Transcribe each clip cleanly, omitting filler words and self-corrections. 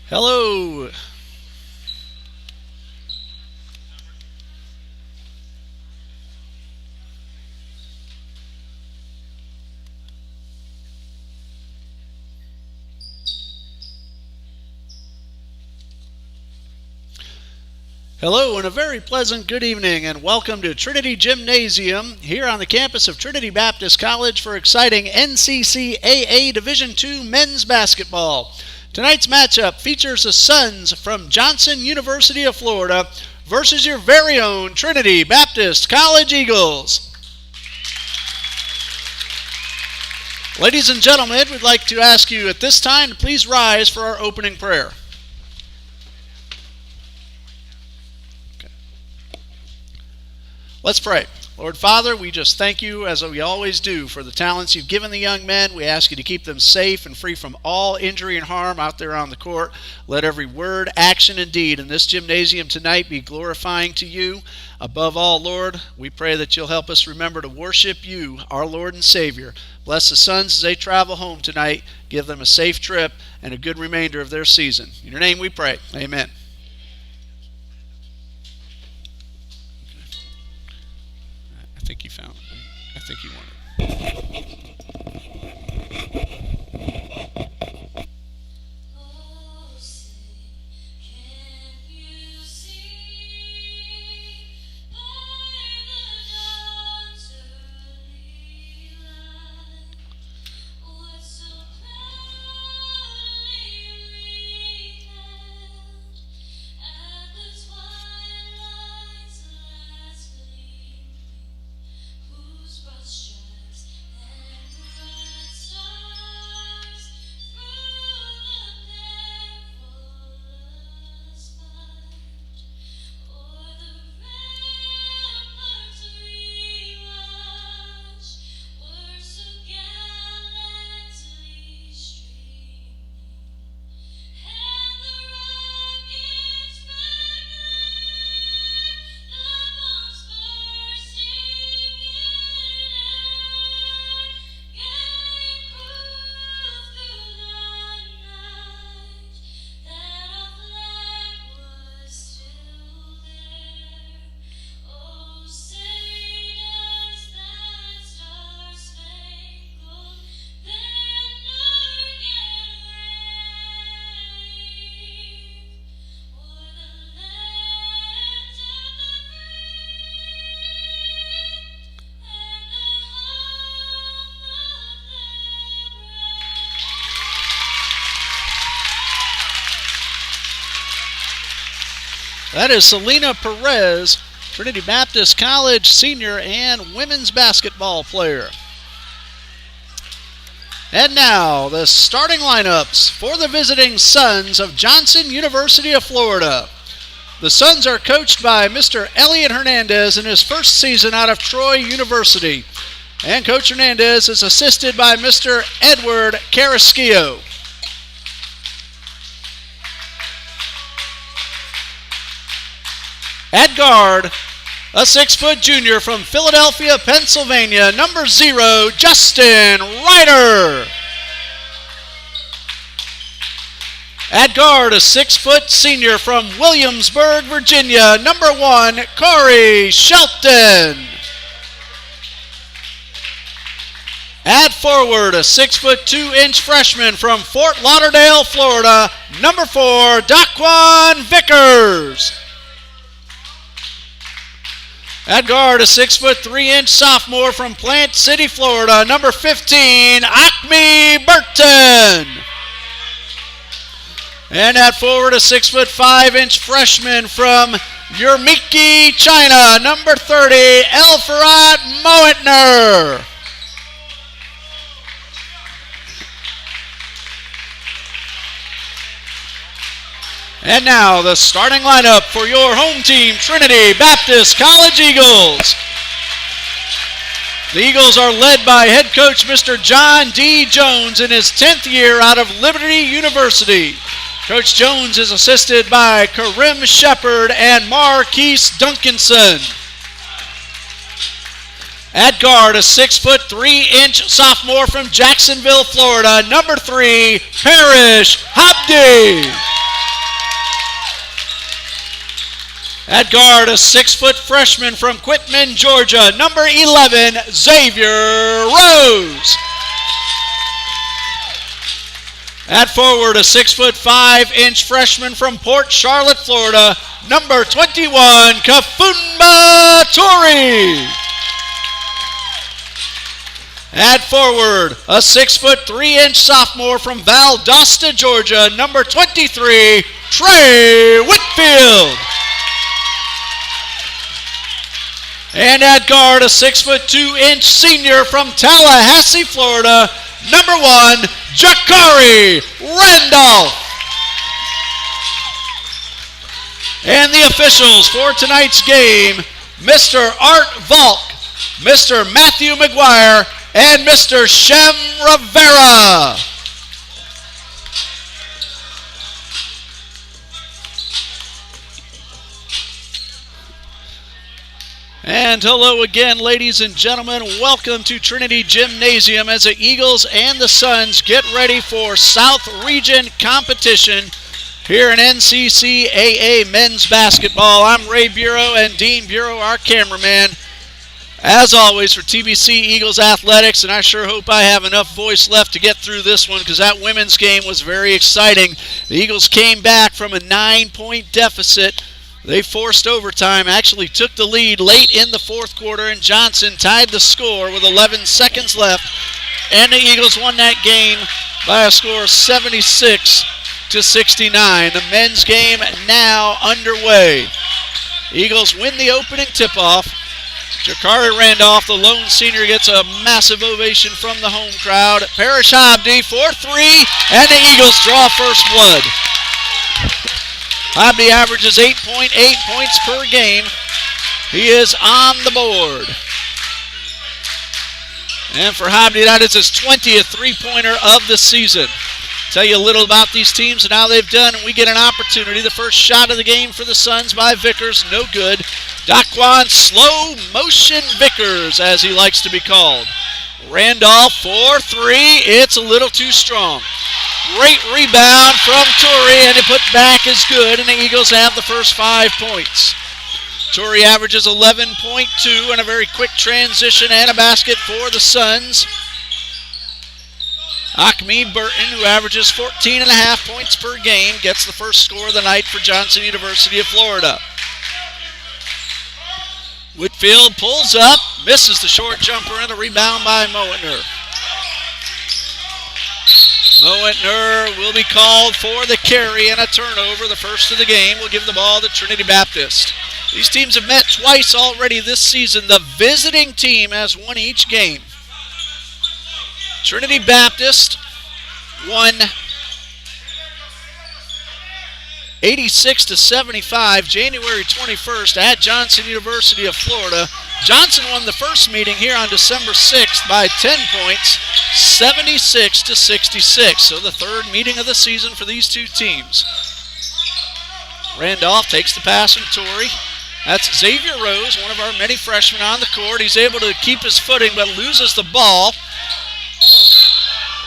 Hello. Hello and a very pleasant good evening and welcome to Trinity Gymnasium here on the campus of Trinity Baptist College for exciting NCCAA Division II men's basketball. Tonight's matchup features the Suns from Johnson University of Florida versus your very own Trinity Baptist College Eagles. Ladies and gentlemen, we'd like to ask you at this time to please rise for our opening prayer. Let's pray. Lord Father, we just thank you, as we always do, for the talents you've given the young men. We ask you to keep them safe and free from all injury and harm out there on the court. Let every word, action, and deed in this gymnasium tonight be glorifying to you. Above all, Lord, we pray that you'll help us remember to worship you, our Lord and Savior. Bless the Suns as they travel home tonight. Give them a safe trip and a good remainder of their season. In your name we pray. Amen. I think you found it. I think you want it. That is Selena Perez, Trinity Baptist College senior and women's basketball player. And now, the starting lineups for the visiting Suns of Johnson University of Florida. The Suns are coached by Mr. Elliot Hernandez in his first season out of Troy University. And Coach Hernandez is assisted by Mr. Edward Carrasquillo. At guard, a 6-foot junior from Philadelphia, Pennsylvania, number 0, Justin Ryder. At guard, a 6-foot senior from Williamsburg, Virginia, number 1, Corey Shelton. At forward, a 6-foot 2-inch freshman from Fort Lauderdale, Florida, number 4, Daquan Vickers. At guard, a 6-foot 3-inch sophomore from Plant City, Florida, number 15, Acme Burton. And at forward, a 6-foot 5-inch freshman from Urumqi, China, number 30, Elfarat Moetner. And now the starting lineup for your home team, Trinity Baptist College Eagles. The Eagles are led by head coach Mr. John D. Jones in his 10th year out of Liberty University. Coach Jones is assisted by Karim Shepard and Marquise Duncanson. At guard, a 6-foot 3-inch sophomore from Jacksonville, Florida, number 3, Parrish Habdi. At guard, a 6-foot freshman from Quitman, Georgia, number 11, Xavier Rose. At forward, a 6'5" freshman from Port Charlotte, Florida, number 21, Kafumba Tori. At forward, a 6'3" sophomore from Valdosta, Georgia, number 23, Trey Whitfield. And at guard, a 6'2" senior from Tallahassee, Florida, number 1, Jakari Randolph. And the officials for tonight's game, Mr. Art Volk, Mr. Matthew McGuire, and Mr. Shem Rivera. And hello again, ladies and gentlemen. Welcome to Trinity Gymnasium as the Eagles and the Suns get ready for South Region competition here in NCCAA men's basketball. I'm Ray Bureau and Dean Bureau, our cameraman, as always, for TBC Eagles Athletics, and I sure hope I have enough voice left to get through this one because that women's game was very exciting. The Eagles came back from a 9-point deficit. They forced overtime, actually took the lead late in the fourth quarter, and Johnson tied the score with 11 seconds left, and the Eagles won that game by a score of 76-69. The men's game now underway. Eagles win the opening tip-off. Jakari Randolph, the lone senior, gets a massive ovation from the home crowd. Parrish Hobdy for 3, and the Eagles draw first blood. Hobby averages 8.8 points per game. He is on the board. And for Hobby, that is his 20th three-pointer of the season. Tell you a little about these teams and how they've done, and we get an opportunity. The first shot of the game for the Suns by Vickers, no good. Daquan Slow Motion Vickers, as he likes to be called. Randolph for 3, it's a little too strong. Great rebound from Torrey, and it put back is good, and the Eagles have the first 5 points. Torrey averages 11.2 and a very quick transition and a basket for the Suns. Acme Burton, who averages 14.5 points per game, gets the first score of the night for Johnson University of Florida. Whitfield pulls up, misses the short jumper, and a rebound by Moentner. Moentner will be called for the carry and a turnover. The first of the game will give the ball to Trinity Baptist. These teams have met twice already this season. The visiting team has won each game. Trinity Baptist won 86-75, January 21st at Johnson University of Florida. Johnson won the first meeting here on December 6th by 10 points, 76-66. So the third meeting of the season for these two teams. Randolph takes the pass from Torrey. That's Xavier Rose, one of our many freshmen on the court. He's able to keep his footing but loses the ball.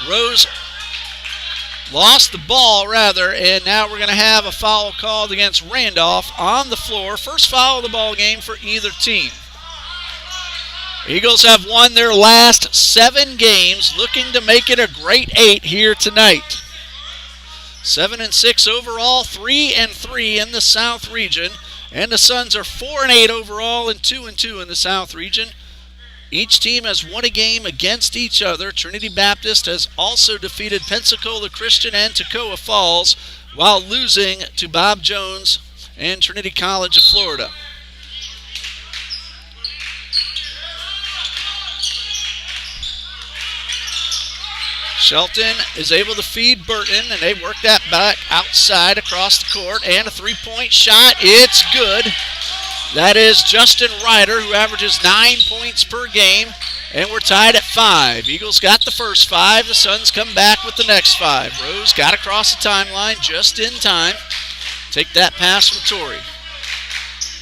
Rose lost the ball, rather, and now we're going to have a foul called against Randolph on the floor. First foul of the ball game for either team. Eagles have won their last 7 games, looking to make it a great 8 here tonight. 7-6 overall, 3-3 in the South region, and the Suns are 4-8 overall and 2-2 in the South region. Each team has won a game against each other. Trinity Baptist has also defeated Pensacola Christian and Toccoa Falls while losing to Bob Jones and Trinity College of Florida. Shelton is able to feed Burton, and they work that back outside across the court, and a three-point shot. It's good. That is Justin Ryder, who averages 9 points per game, and we're tied at 5. Eagles got the first 5. The Suns come back with the next 5. Rose got across the timeline just in time. Take that pass from Torrey.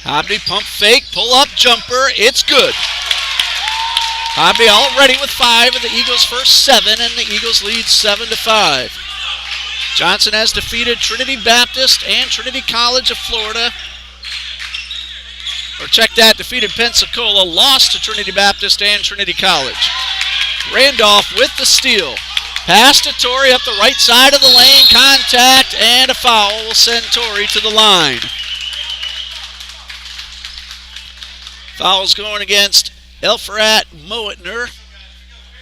Hobby pump fake, pull up jumper. It's good. Hobby already with 5 of the Eagles' first 7, and the Eagles lead 7-5. Johnson has defeated Trinity Baptist and Trinity College of Florida defeated Pensacola, lost to Trinity Baptist and Trinity College. Randolph with the steal. Pass to Torrey up the right side of the lane. Contact and a foul will send Torrey to the line. Foul's going against Elfrat Moetner.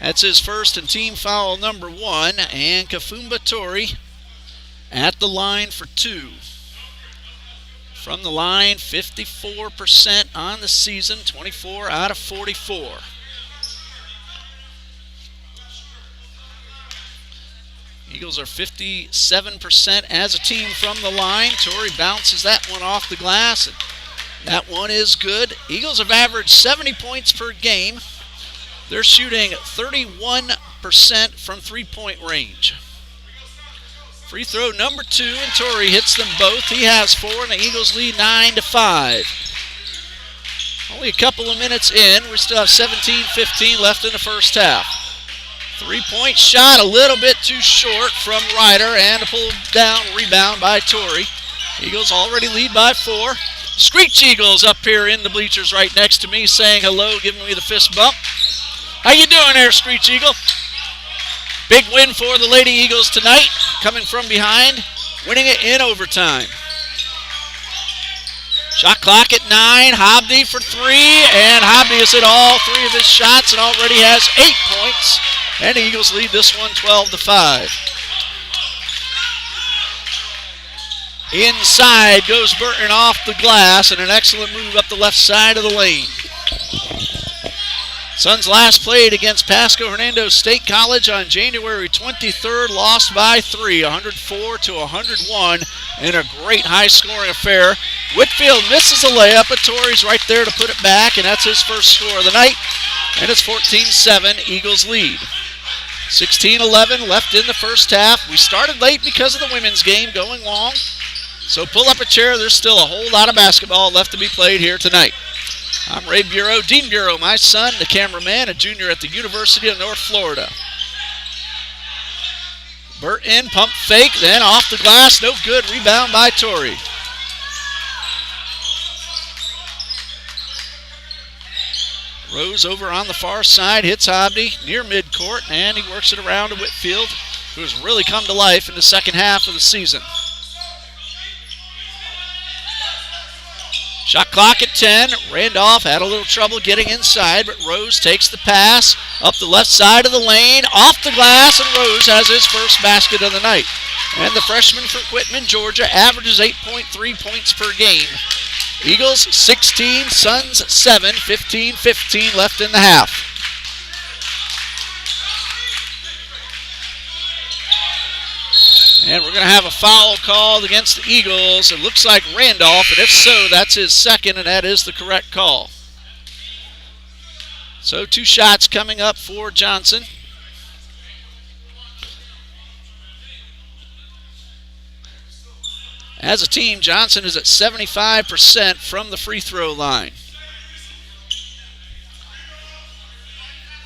That's his first and team foul number 1. And Kafumba Torrey at the line for 2. From the line, 54% on the season, 24 out of 44. Eagles are 57% as a team from the line. Torrey bounces that one off the glass. That one is good. Eagles have averaged 70 points per game. They're shooting 31% from three-point range. Free throw number 2, and Torrey hits them both. He has 4, and the Eagles lead 9-5. Only a couple of minutes in. We still have 17-15 left in the first half. Three-point shot, a little bit too short from Ryder, and a pull-down rebound by Torrey. Eagles already lead by 4. Screech Eagles up here in the bleachers right next to me saying hello, giving me the fist bump. How you doing there, Screech Eagle? Big win for the Lady Eagles tonight, coming from behind, winning it in overtime. Shot clock at 9, Hobby for 3, and Hobby has hit all 3 of his shots and already has 8 points. And the Eagles lead this one 12-5. Inside goes Burton off the glass, and an excellent move up the left side of the lane. Suns last played against Pasco Hernando State College on January 23rd, lost by 3, 104-101, in a great high-scoring affair. Whitfield misses a layup, but Torrey's right there to put it back, and that's his first score of the night. And it's 14-7, Eagles lead. 16-11 left in the first half. We started late because of the women's game going long. So pull up a chair. There's still a whole lot of basketball left to be played here tonight. I'm Ray Bureau, Dean Bureau, my son, the cameraman, a junior at the University of North Florida. Burton, pump fake, then off the glass, no good. Rebound by Torrey. Rose over on the far side, hits Hobby near midcourt, and he works it around to Whitfield, who has really come to life in the second half of the season. Shot clock at 10. Randolph had a little trouble getting inside, but Rose takes the pass up the left side of the lane, off the glass, and Rose has his first basket of the night. And the freshman from Quitman, Georgia, averages 8.3 points per game. Eagles 16, Suns 7, 15-15 left in the half. And we're going to have a foul called against the Eagles. It looks like Randolph, and if so, that's his second, and that is the correct call. So 2 shots coming up for Johnson. As a team, Johnson is at 75% from the free throw line.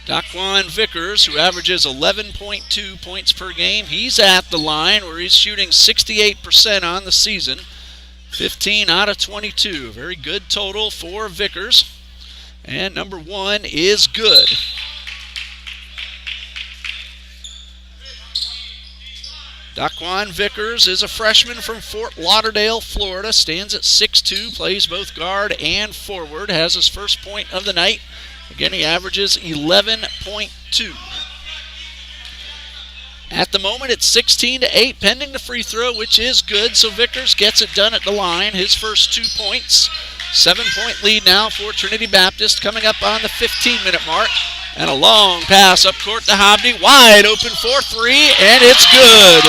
Daquan Vickers, who averages 11.2 points per game, he's at the line where he's shooting 68% on the season, 15 out of 22. Very good total for Vickers. And number 1 is good. Daquan Vickers is a freshman from Fort Lauderdale, Florida, stands at 6'2", plays both guard and forward, has his first point of the night. Again, he averages 11.2. At the moment, it's 16-8, pending the free throw, which is good, so Vickers gets it done at the line, his first 2 points. 7-point lead now for Trinity Baptist, coming up on the 15-minute mark. And a long pass up court to Hobby, wide open for 3, and it's good.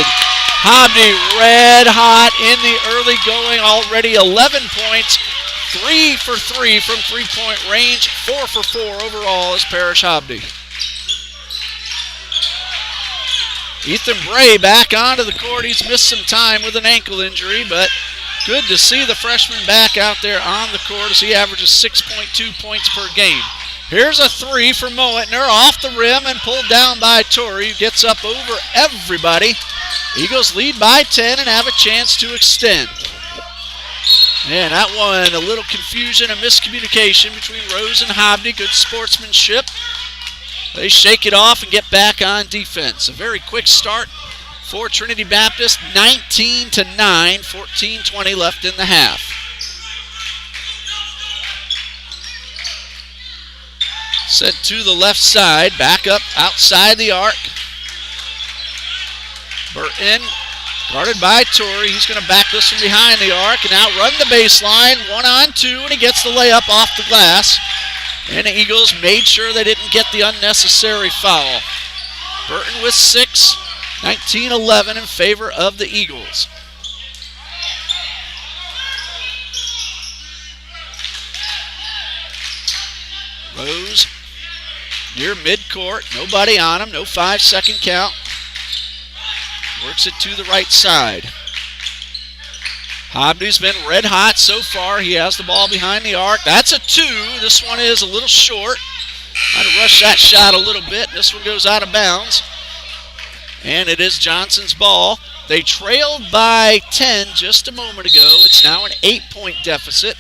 Hobby red hot in the early going, already 11 points, 3 for 3 from three-point range, 4 for 4 overall as Parrish Hobby. Ethan Bray back onto the court. He's missed some time with an ankle injury, but good to see the freshman back out there on the court as he averages 6.2 points per game. Here's a 3 for Moetner, off the rim and pulled down by Torrey, who gets up over everybody. Eagles lead by 10 and have a chance to extend. And that one, a little confusion and miscommunication between Rose and Hobney. Good sportsmanship. They shake it off and get back on defense. A very quick start for Trinity Baptist, 19-9, 14:20 left in the half. Sent to the left side, back up outside the arc. Burton, guarded by Torrey. He's going to back this from behind the arc and now run the baseline, 1-on-2, and he gets the layup off the glass. And the Eagles made sure they didn't get the unnecessary foul. Burton with 6, 19-11 in favor of the Eagles. Rose near midcourt, nobody on him, no 5-second count. Works it to the right side. Hobney's been red hot so far. He has the ball behind the arc. That's a 2. This one is a little short. Might have rushed that shot a little bit. This one goes out of bounds. And it is Johnson's ball. They trailed by 10 just a moment ago. It's now an 8-point deficit.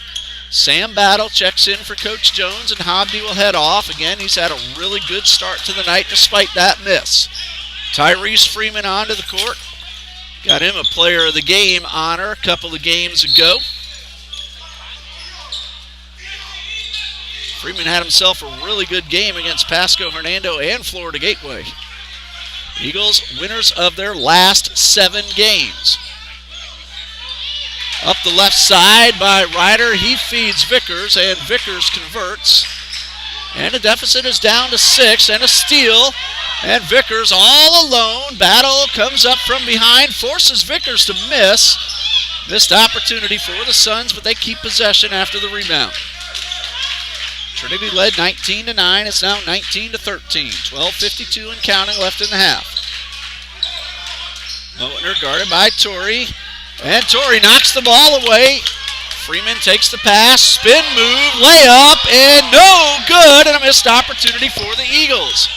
Sam Battle checks in for Coach Jones, and Hobney will head off. Again, he's had a really good start to the night despite that miss. Tyrese Freeman onto the court. Got him a player of the game honor a couple of games ago. Freeman had himself a really good game against Pasco Hernando and Florida Gateway. Eagles winners of their last 7 games. Up the left side by Ryder. He feeds Vickers, and Vickers converts. And the deficit is down to 6, and a steal. And Vickers all alone. Battle comes up from behind, forces Vickers to miss. Missed opportunity for the Suns, but they keep possession after the rebound. Trinity led 19-9. It's now 19-13. 12:52 and counting left in the half. Motner guarded by Torrey. And Torrey knocks the ball away. Freeman takes the pass, spin move, layup, and no good, and a missed opportunity for the Eagles.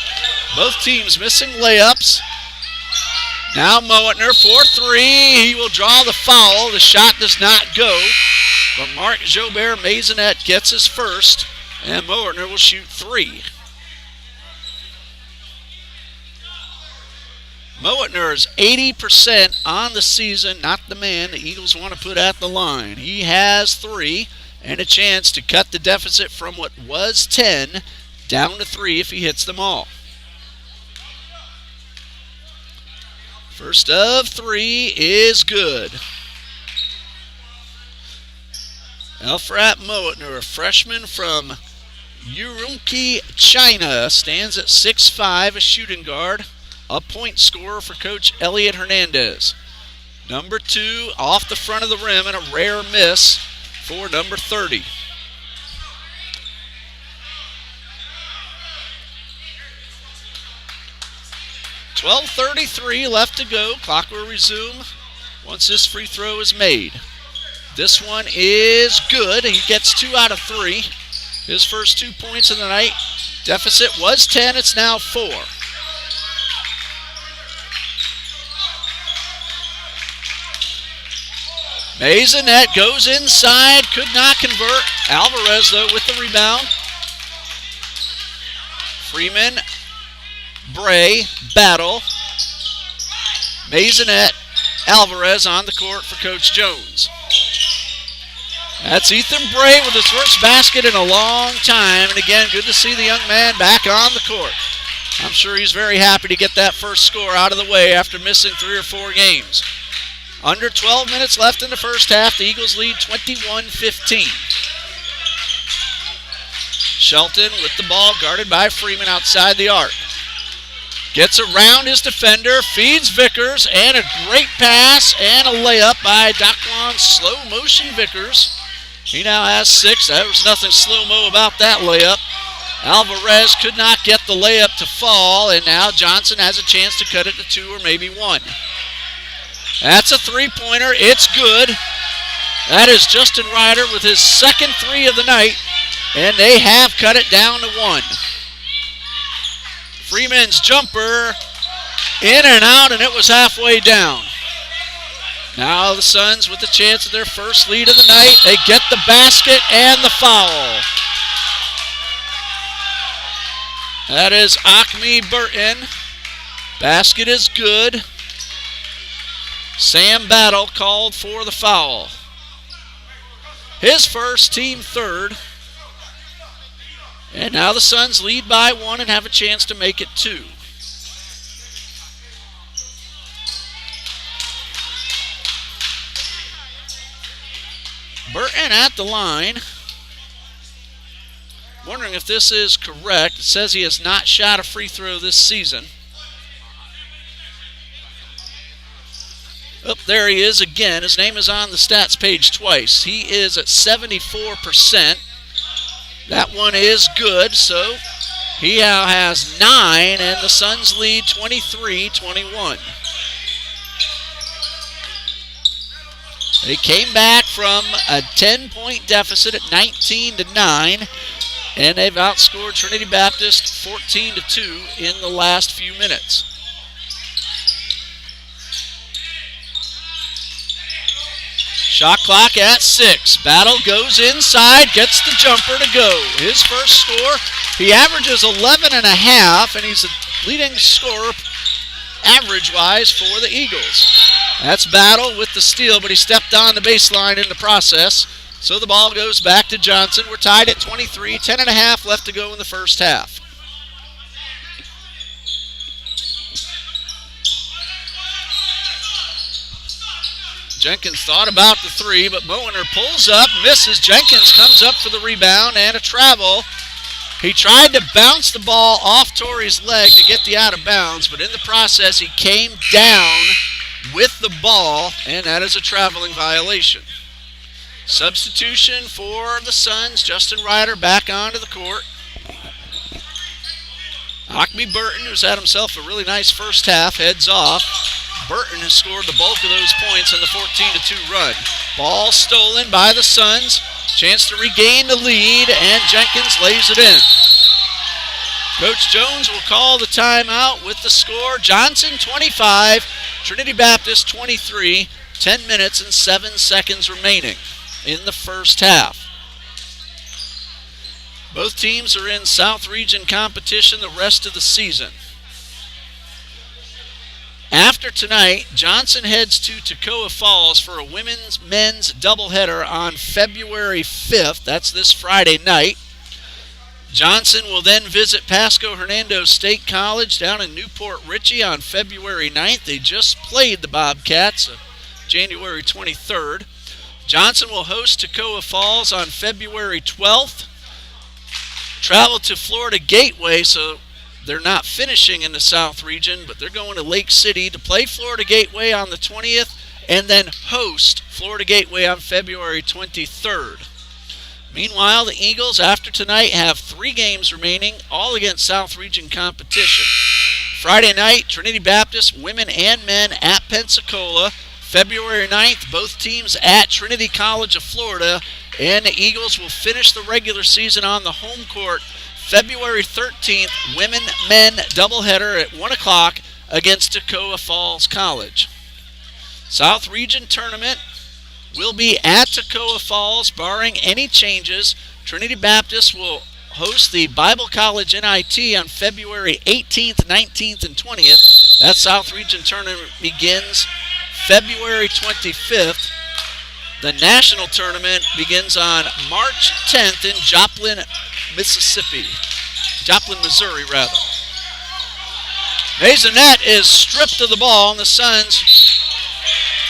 Both teams missing layups. Now Motner for 3. He will draw the foul. The shot does not go, but Mark Jobert Maisonette gets his first, and Motner will shoot 3. Motner is 80% on the season, not the man the Eagles want to put at the line. He has 3 and a chance to cut the deficit from what was 10 down to 3 if he hits them all. First of 3 is good. Elfrat Motner, a freshman from Urumqi, China, stands at 6'5", a shooting guard. A point scorer for Coach Elliot Hernandez. Number 2 off the front of the rim and a rare miss for number 30. .12:33 left to go. Clock will resume once this free throw is made. This one is good. He gets 2 out of 3. His first 2 points of the night. Deficit was 10. It's now 4. Maisonette goes inside, could not convert. Alvarez, though, with the rebound. Freeman, Bray, Battle. Maisonette, Alvarez on the court for Coach Jones. That's Ethan Bray with his first basket in a long time. And again, good to see the young man back on the court. I'm sure he's very happy to get that first score out of the way after missing 3 or 4 games. Under 12 minutes left in the first half. The Eagles lead 21-15. Shelton with the ball, guarded by Freeman outside the arc. Gets around his defender, feeds Vickers, and a great pass and a layup by Daquan Slow Motion Vickers. He now has 6. There was nothing slow-mo about that layup. Alvarez could not get the layup to fall, and now Johnson has a chance to cut it to 2 or maybe 1. That's a 3-pointer. It's good. That is Justin Ryder with his second 3 of the night, and they have cut it down to 1. Freeman's jumper in and out, and it was halfway down. Now the Suns with the chance of their first lead of the night. They get the basket and the foul. That is Acme Burton. Basket is good. Sam Battle called for the foul. His first, team third. And now the Suns lead by 1 and have a chance to make it 2. Burton at the line. Wondering if this is correct. It says he has not shot a free throw this season. Oh, there he is again. His name is on the stats page twice. He is at 74%. That one is good, so he now has 9, and the Suns lead 23-21. They came back from a 10-point deficit at 19-9. And they've outscored Trinity Baptist 14-2 in the last few minutes. Shot clock at 6. Battle goes inside, gets the jumper to go. His first score, he averages 11.5, and he's the leading scorer average-wise for the Eagles. That's Battle with the steal, but he stepped on the baseline in the process. So the ball goes back to Johnson. We're tied at 23, 10.5 left to go in the first half. Jenkins thought about the 3, but Moener pulls up, misses. Jenkins comes up for the rebound and a travel. He tried to bounce the ball off Torrey's leg to get the out of bounds, but in the process he came down with the ball, and that is a traveling violation. Substitution for the Suns. Justin Ryder back onto the court. Acme Burton, who's had himself a really nice first half, heads off. Burton has scored the bulk of those points in the 14-2 run. Ball stolen by the Suns. Chance to regain the lead, and Jenkins lays it in. Coach Jones will call the timeout with the score. Johnson 25, Trinity Baptist 23, 10 minutes and 7 seconds remaining in the first half. Both teams are in South Region competition the rest of the season. After tonight, Johnson heads to Toccoa Falls for a women's-men's doubleheader on February 5th. That's this Friday night. Johnson will then visit Pasco Hernando State College down in Newport Richey on February 9th. They just played the Bobcats January 23rd. Johnson will host Toccoa Falls on February 12th. Travel to Florida Gateway, so they're not finishing in the South Region, but they're going to Lake City to play Florida Gateway on the 20th and then host Florida Gateway on February 23rd. Meanwhile, the Eagles, after tonight, have 3 games remaining, all against South Region competition. Friday night, Trinity Baptist, women and men at Pensacola. February 9th, both teams at Trinity College of Florida, and the Eagles will finish the regular season on the home court February 13th, women-men doubleheader at 1 o'clock against Toccoa Falls College. South Region Tournament will be at Toccoa Falls, barring any changes. Trinity Baptist will host the Bible College NIT on February 18th, 19th, and 20th. That South Region Tournament begins February 25th. The national tournament begins on March 10th in Joplin, Missouri, rather. Maisonette is stripped of the ball, and the Suns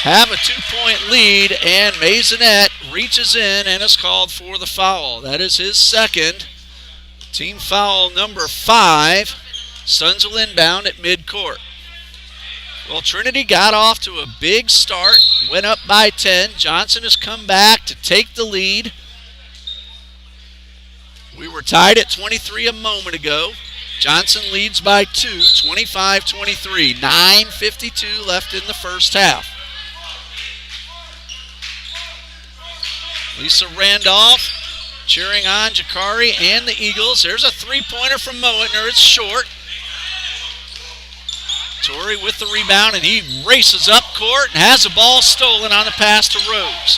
have a 2-point lead, and Maisonette reaches in and is called for the foul. That is his second. Team foul number 5. Suns will inbound at midcourt. Well, Trinity got off to a big start, went up by 10. Johnson has come back to take the lead. We were tied at 23 a moment ago. Johnson leads by 2, 25-23. 9:52 left in the first half. Lisa Randolph cheering on Jakari and the Eagles. There's a 3-pointer from Moentner. It's short. Torrey with the rebound, and he races up court and has the ball stolen on the pass to Rose.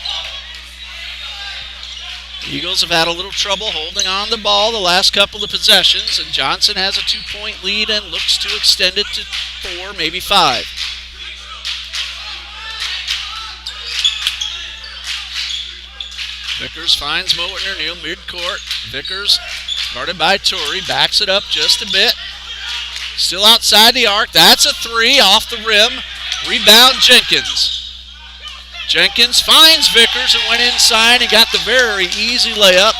The Eagles have had a little trouble holding on the ball the last couple of possessions, and Johnson has a 2-point lead and looks to extend it to 4, maybe 5. Vickers finds Mowatner near midcourt. Vickers, guarded by Torrey, backs it up just a bit. Still outside the arc. That's a 3 off the rim. Rebound Jenkins. Jenkins finds Vickers and went inside and got the very easy layup.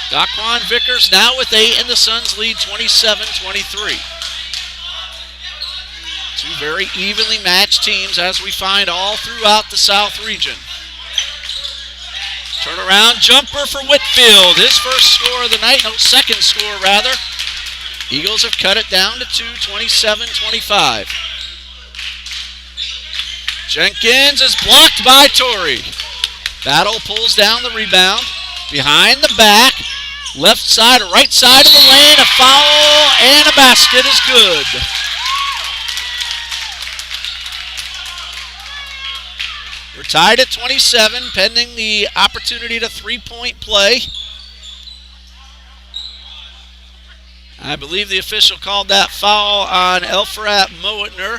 Daquan Vickers now with 8, and the Suns lead 27-23. Two very evenly matched teams, as we find all throughout the South region. Turnaround jumper for Whitfield. His first score of the night. No, second score, rather. Eagles have cut it down to 2, 27-25. Jenkins is blocked by Torrey. Battle pulls down the rebound. Behind the back. Left side, right side of the lane. A foul and a basket is good. We're tied at 27, pending the opportunity to 3-point play. I believe the official called that foul on Elfrat Mowatner.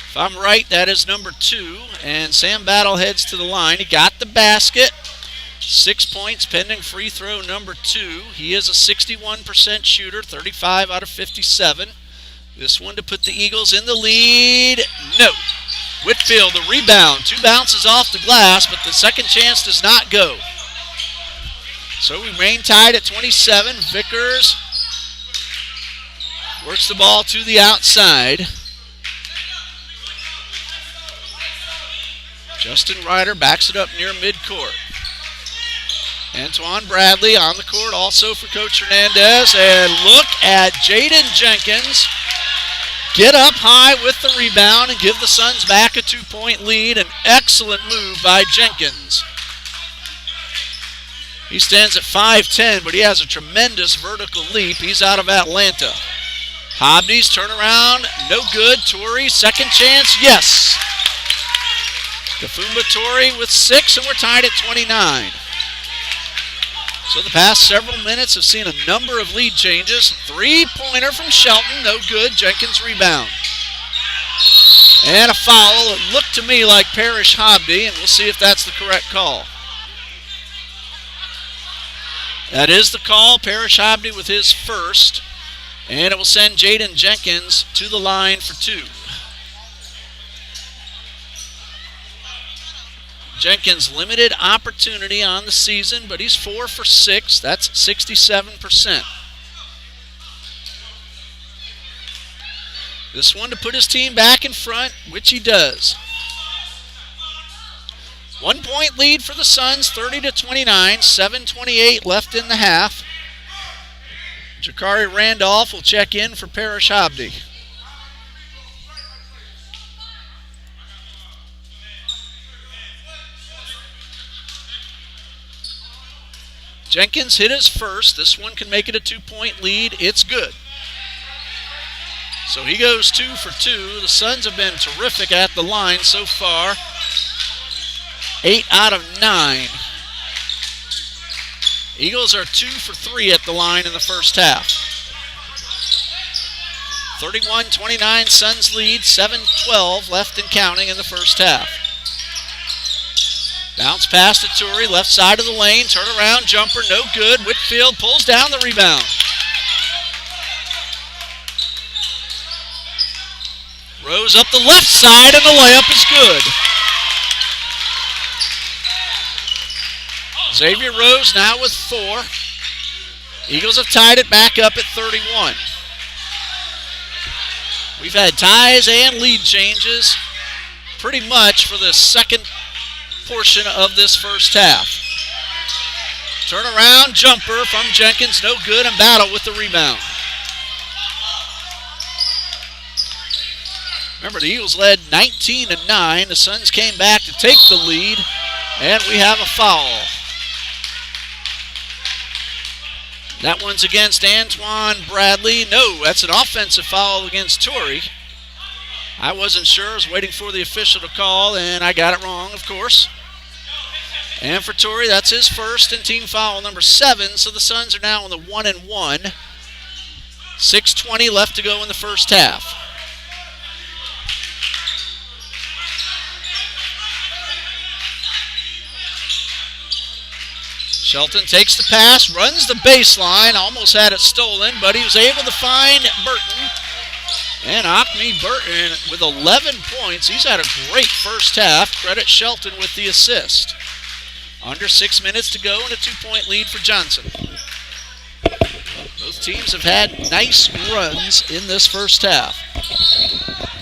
If I'm right, that is number 2, and Sam Battle heads to the line. He got the basket. 6 points pending free throw number 2. He is a 61% shooter, 35 out of 57. This one to put the Eagles in the lead. No. Whitfield, the rebound. 2 bounces off the glass, but the second chance does not go. So we remain tied at 27. Vickers works the ball to the outside. Justin Ryder backs it up near midcourt. Antoine Bradley on the court also for Coach Hernandez. And look at Jaden Jenkins get up high with the rebound and give the Suns back a 2-point lead. An excellent move by Jenkins. He stands at 5'10", but he has a tremendous vertical leap. He's out of Atlanta. Hobney's turnaround, no good. Torrey, second chance, yes. Kafumba Torrey with 6, and we're tied at 29. So the past several minutes have seen a number of lead changes. 3-pointer from Shelton, no good. Jenkins rebound. And a foul. It looked to me like Parrish Hobney, and we'll see if that's the correct call. That is the call. Parrish Hobney with his first. And it will send Jaden Jenkins to the line for 2. Jenkins limited opportunity on the season, but he's 4 for 6. That's 67%. This one to put his team back in front, which he does. 1-point lead for the Suns, 30-29, 7:28 left in the half. Jakari Randolph will check in for Parrish Hobney. Jenkins hit his first. This one can make it a 2-point lead. It's good. So he goes 2 for 2. The Suns have been terrific at the line so far. 8 out of 9. Eagles are 2 for 3 at the line in the first half. 31-29, Suns lead. 7:12 left and counting in the first half. Bounce pass to Torrey, left side of the lane. Turnaround jumper, no good. Whitfield pulls down the rebound. Rose up the left side, and the layup is good. Xavier Rose now with 4. Eagles have tied it back up at 31. We've had ties and lead changes pretty much for the second portion of this first half. Turnaround jumper from Jenkins, no good, and Battle with the rebound. Remember, the Eagles led 19-9. The Suns came back to take the lead, and we have a foul. That one's against Antoine Bradley. No, that's an offensive foul against Torrey. I wasn't sure. I was waiting for the official to call, and I got it wrong, of course. And for Torrey, that's his first and team foul number 7. So the Suns are now on the 1-1. 6:20 left to go in the first half. Shelton takes the pass, runs the baseline, almost had it stolen, but he was able to find Burton. And Acme Burton with 11 points. He's had a great first half. Credit Shelton with the assist. Under 6 minutes to go and a 2-point lead for Johnson. Both teams have had nice runs in this first half.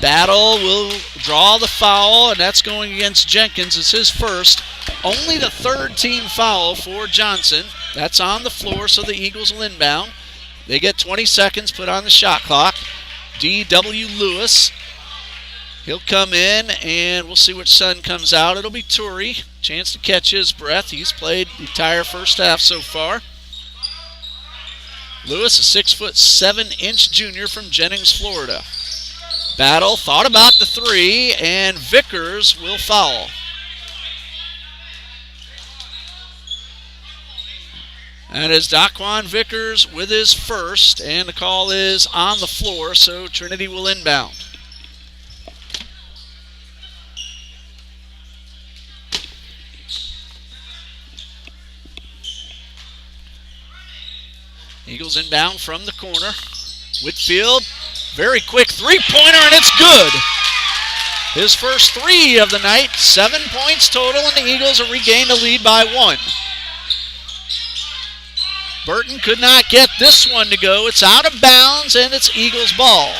Battle will draw the foul, and that's going against Jenkins. It's his first. Only the third team foul for Johnson. That's on the floor, so the Eagles will inbound. They get 20 seconds put on the shot clock. D.W. Lewis. He'll come in, and we'll see which Sun comes out. It'll be Torrey. Chance to catch his breath. He's played the entire first half so far. Lewis, a 6'7" junior from Jennings, Florida. Battle thought about the three, and Vickers will foul. That is Daquan Vickers with his first, and the call is on the floor, so Trinity will inbound. Eagles inbound from the corner. Whitfield, very quick three-pointer, and it's good. His first 3 of the night, 7 points total, and the Eagles have regained the lead by 1. Burton could not get this one to go. It's out of bounds, and it's Eagles ball.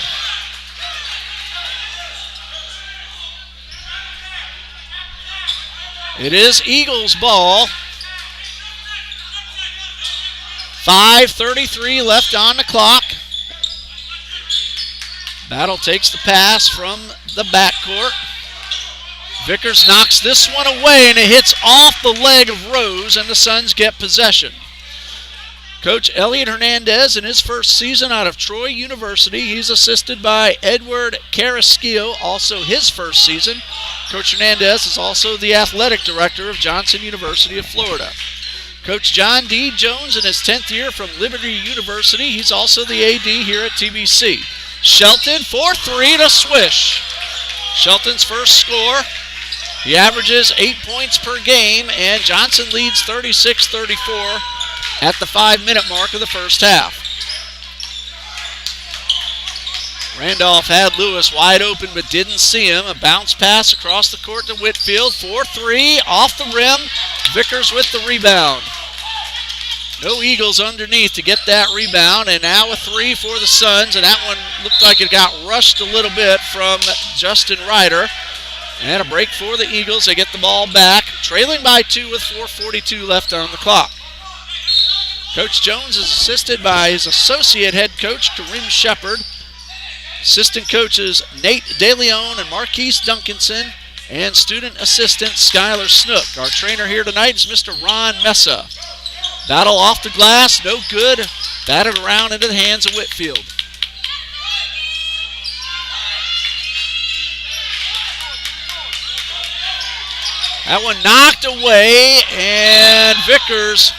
It is Eagles ball. 5:33 left on the clock. Battle takes the pass from the backcourt. Vickers knocks this one away, and it hits off the leg of Rose, and the Suns get possession. Coach Elliot Hernandez in his first season out of Troy University. He's assisted by Edward Carrasquillo, also his first season. Coach Hernandez is also the athletic director of Johnson University of Florida. Coach John D. Jones in his 10th year from Liberty University. He's also the AD here at TBC. Shelton for 3 to swish. Shelton's first score. He averages 8 points per game, and Johnson leads 36-34 at the 5-minute mark of the first half. Randolph had Lewis wide open but didn't see him. A bounce pass across the court to Whitfield. 4-3 off the rim. Vickers with the rebound. No Eagles underneath to get that rebound, and now a 3 for the Suns, and that one looked like it got rushed a little bit from Justin Ryder. And a break for the Eagles. They get the ball back, trailing by 2 with 4:42 left on the clock. Coach Jones is assisted by his associate head coach, Kareem Shepard. Assistant coaches Nate DeLeon and Marquise Duncanson, and student assistant Skylar Snook. Our trainer here tonight is Mr. Ron Mesa. Battle off the glass, no good. Batted around into the hands of Whitfield. That one knocked away, and Vickers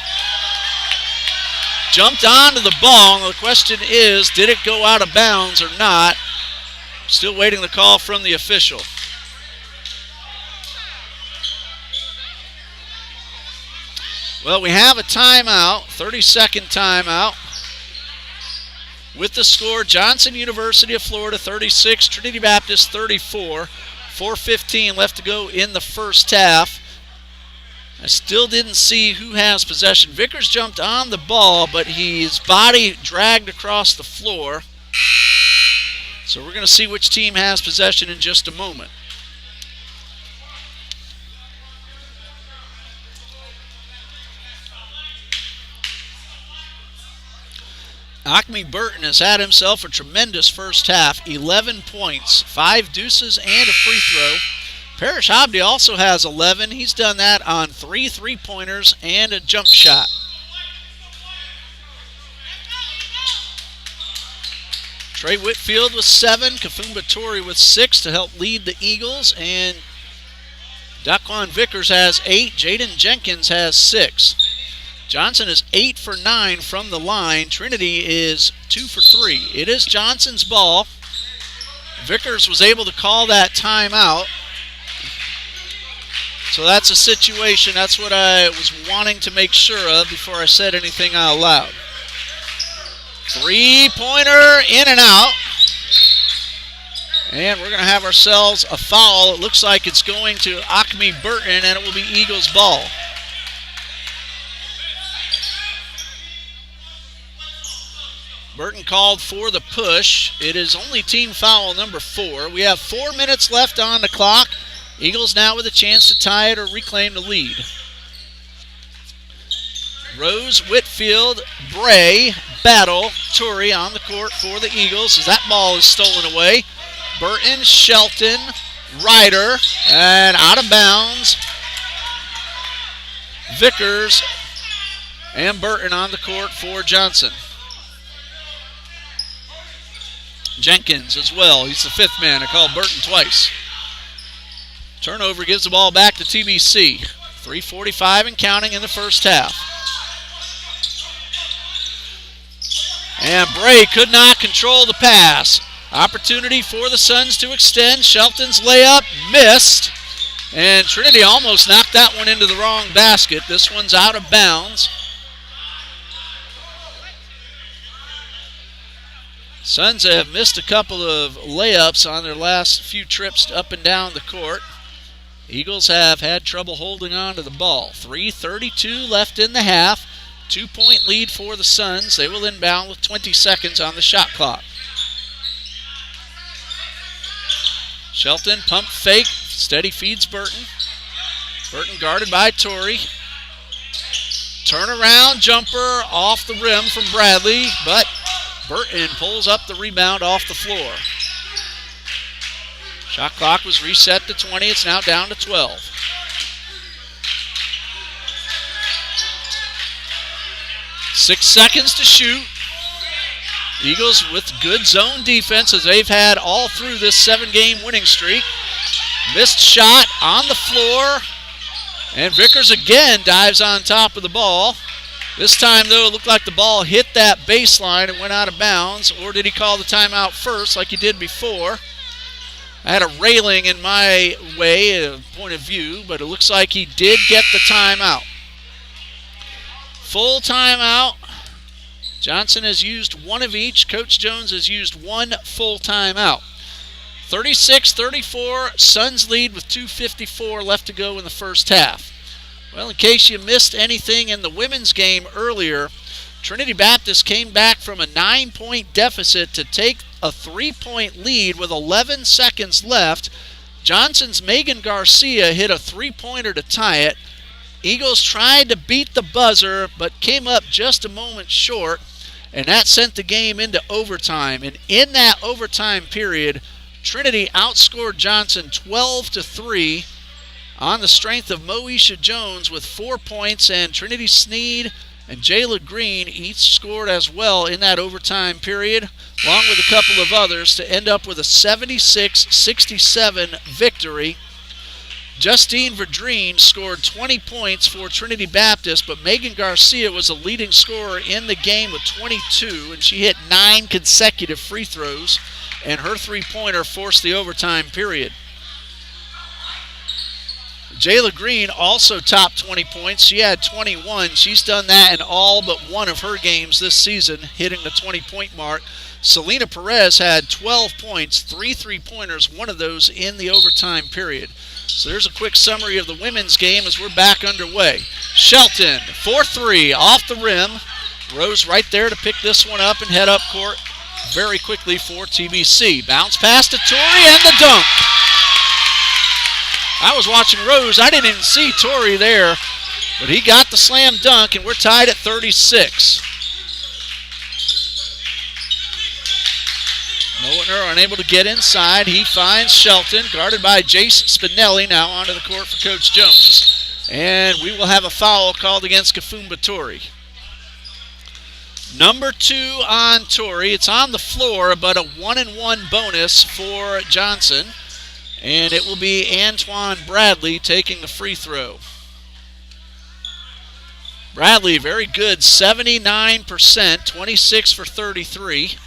jumped onto the ball. The question is, did it go out of bounds or not? Still waiting the call from the official. Well, we have a timeout, 30-second timeout. With the score, Johnson University of Florida 36, Trinity Baptist 34. 4:15 left to go in the first half. I still didn't see who has possession. Vickers jumped on the ball, but his body dragged across the floor. So we're going to see which team has possession in just a moment. Acme Burton has had himself a tremendous first half. 11 points, 5 deuces, and a free throw. Parrish Hobdy also has 11. He's done that on 3 3-pointers and a jump shot. Trey Whitfield with 7, Kafumba Tori with 6 to help lead the Eagles, and Daquan Vickers has 8, Jaden Jenkins has 6. Johnson is 8 for 9 from the line. Trinity is 2 for 3. It is Johnson's ball. Vickers was able to call that timeout. So that's a situation, that's what I was wanting to make sure of before I said anything out loud. Three-pointer in and out. And we're going to have ourselves a foul. It looks like it's going to Acme Burton, and it will be Eagles ball. Burton called for the push. It is only team foul number 4. We have 4 minutes left on the clock. Eagles now with a chance to tie it or reclaim the lead. Rose, Whitfield, Bray, Battle, Turi on the court for the Eagles as that ball is stolen away. Burton, Shelton, Ryder, and out of bounds. Vickers and Burton on the court for Johnson. Jenkins as well. He's the 5th man. I called Burton twice. Turnover gives the ball back to TBC. 3:45 and counting in the first half. And Bray could not control the pass. Opportunity for the Suns to extend. Shelton's layup missed. And Trinity almost knocked that one into the wrong basket. This one's out of bounds. Suns have missed a couple of layups on their last few trips up and down the court. Eagles have had trouble holding on to the ball. 3:32 left in the half. 2-point lead for the Suns. They will inbound with 20 seconds on the shot clock. Shelton pump fake. Steady feeds Burton. Burton guarded by Torrey. Turnaround jumper off the rim from Bradley, but Burton pulls up the rebound off the floor. Shot clock was reset to 20. It's now down to 12. Six seconds to shoot. Eagles with good zone defense as they've had all through this 7-game winning streak. Missed shot on the floor. And Vickers again dives on top of the ball. This time, though, it looked like the ball hit that baseline and went out of bounds. Or did he call the timeout first like he did before? I had a railing in my way, a point of view, but it looks like he did get the timeout. Full timeout. Johnson has used one of each. Coach Jones has used one full timeout. 36-34, Suns lead with 2:54 left to go in the first half. Well, in case you missed anything in the women's game earlier, Trinity Baptist came back from a 9-point deficit to take a 3-point lead with 11 seconds left. Johnson's Megan Garcia hit a 3-pointer to tie it. Eagles tried to beat the buzzer, but came up just a moment short, and that sent the game into overtime. And in that overtime period, Trinity outscored Johnson 12-3 on the strength of Moesha Jones with 4 points, and Trinity Sneed and Jayla Green each scored as well in that overtime period, along with a couple of others, to end up with a 76-67 victory. Justine Verdreen scored 20 points for Trinity Baptist, but Megan Garcia was the leading scorer in the game with 22, and she hit 9 consecutive free throws, and her 3-pointer forced the overtime period. Jayla Green also topped 20 points. She had 21. She's done that in all but one of her games this season, hitting the 20-point mark. Selena Perez had 12 points, 3 3-pointers, one of those in the overtime period. So there's a quick summary of the women's game as we're back underway. Shelton, 4-3 off the rim. Rose right there to pick this one up and head up court very quickly for TBC. Bounce pass to Torrey and the dunk. I was watching Rose. I didn't even see Torrey there, but he got the slam dunk, and we're tied at 36. Mowatner unable to get inside. He finds Shelton, guarded by Jace Spinelli, now onto the court for Coach Jones. And we will have a foul called against Kafumba Torrey. Number 2 on Torrey. It's on the floor, but a 1-and-1 bonus for Johnson. And it will be Antoine Bradley taking the free throw. Bradley, very good, 79%, 26 for 33.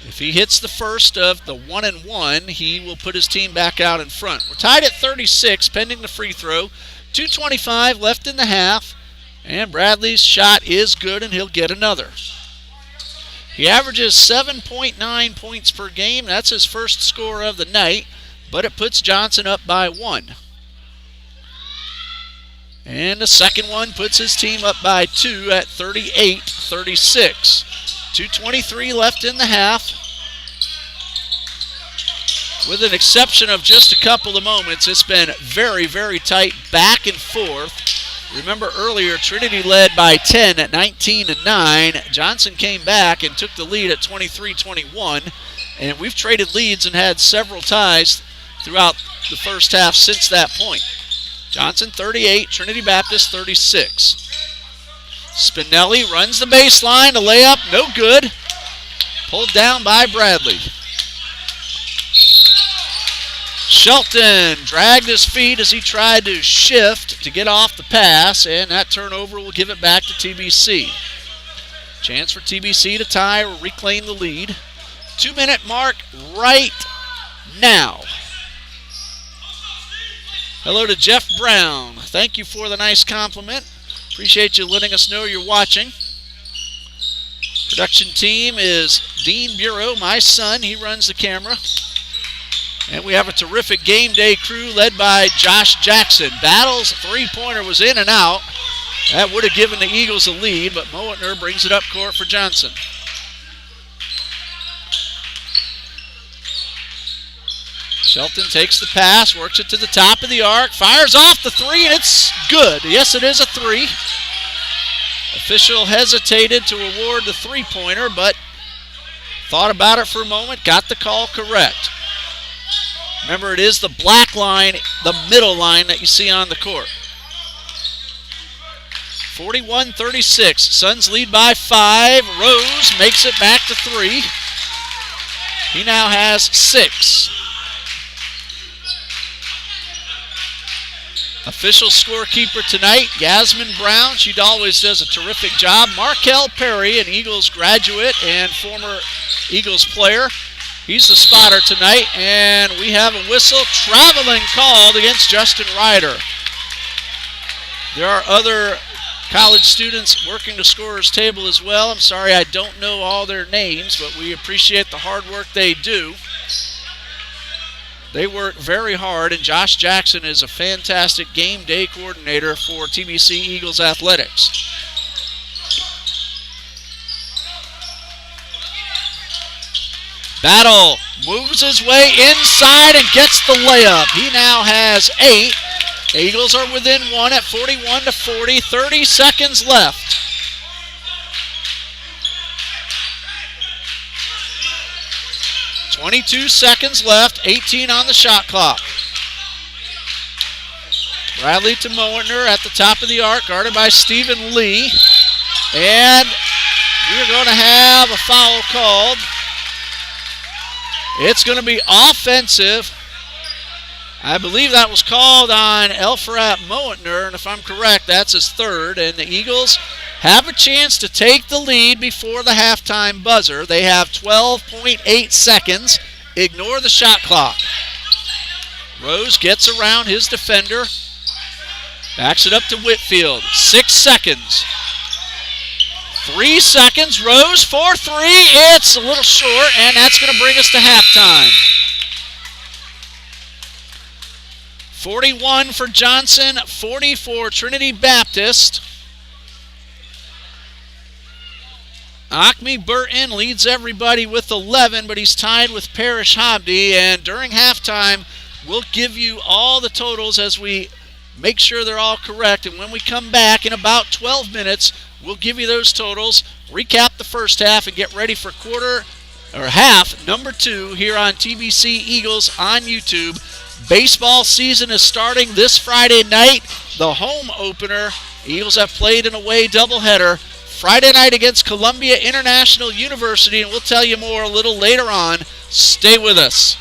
If he hits the first of the 1-and-1, he will put his team back out in front. We're tied at 36, pending the free throw. 2:25 left in the half, and Bradley's shot is good, and he'll get another. He averages 7.9 points per game. That's his first score of the night, but it puts Johnson up by 1. And the second one puts his team up by 2 at 38-36. 2:23 left in the half. With an exception of just a couple of moments, it's been very, very tight back and forth. Remember earlier, Trinity led by 10 at 19-9. Johnson came back and took the lead at 23-21. And we've traded leads and had several ties throughout the first half since that point. Johnson 38, Trinity Baptist 36. Spinelli runs the baseline, a layup, no good. Pulled down by Bradley. Shelton dragged his feet as he tried to shift to get off the pass, and that turnover will give it back to TBC. Chance for TBC to tie or reclaim the lead. 2-minute mark right now. Hello to Jeff Brown. Thank you for the nice compliment. Appreciate you letting us know you're watching. Production team is Dean Bureau, my son. He runs the camera. And we have a terrific game day crew led by Josh Jackson. Battles three-pointer was in and out. That would have given the Eagles a lead, but Moentner brings it up court for Johnson. Shelton takes the pass, works it to the top of the arc, fires off the three, and it's good. Yes, it is a three. Official hesitated to award the three-pointer, but thought about it for a moment, got the call correct. Remember, it is the black line, the middle line that you see on the court. 41-36. Suns lead by 5. Rose makes it back to 3. He now has 6. Official scorekeeper tonight, Yasmin Brown. She always does a terrific job. Markel Perry, an Eagles graduate and former Eagles player. He's the spotter tonight, and we have a whistle traveling called against Justin Ryder. There are other college students working the scorer's table as well. I'm sorry I don't know all their names, but we appreciate the hard work they do. They work very hard, and Josh Jackson is a fantastic game day coordinator for TBC Eagles Athletics. Battle moves his way inside and gets the layup. He now has 8. Eagles are within 1 at 41-40, 30 seconds left. .22 seconds left, 18 on the shot clock. Bradley to Moentner at the top of the arc, guarded by Stephen Lee. And we're going to have a foul called. It's going to be offensive. I believe that was called on Elfrat Moentner, and if I'm correct, that's his third. And the Eagles have a chance to take the lead before the halftime buzzer. They have 12.8 seconds. Ignore the shot clock. Rose gets around his defender. Backs it up to Whitfield. 6 seconds. 3 seconds. Rose for 3. It's a little short, and that's going to bring us to halftime. 41 for Johnson, 40 for Trinity Baptist. Acme Burton leads everybody with 11, but he's tied with Parrish Hobdy. And during halftime, we'll give you all the totals as we make sure they're all correct. And when we come back in about 12 minutes, we'll give you those totals, recap the first half, and get ready for half number 2 here on TBC Eagles on YouTube. Baseball season is starting this Friday night. The home opener. Eagles have played an away doubleheader. Friday night against Columbia International University, and we'll tell you more a little later on. Stay with us.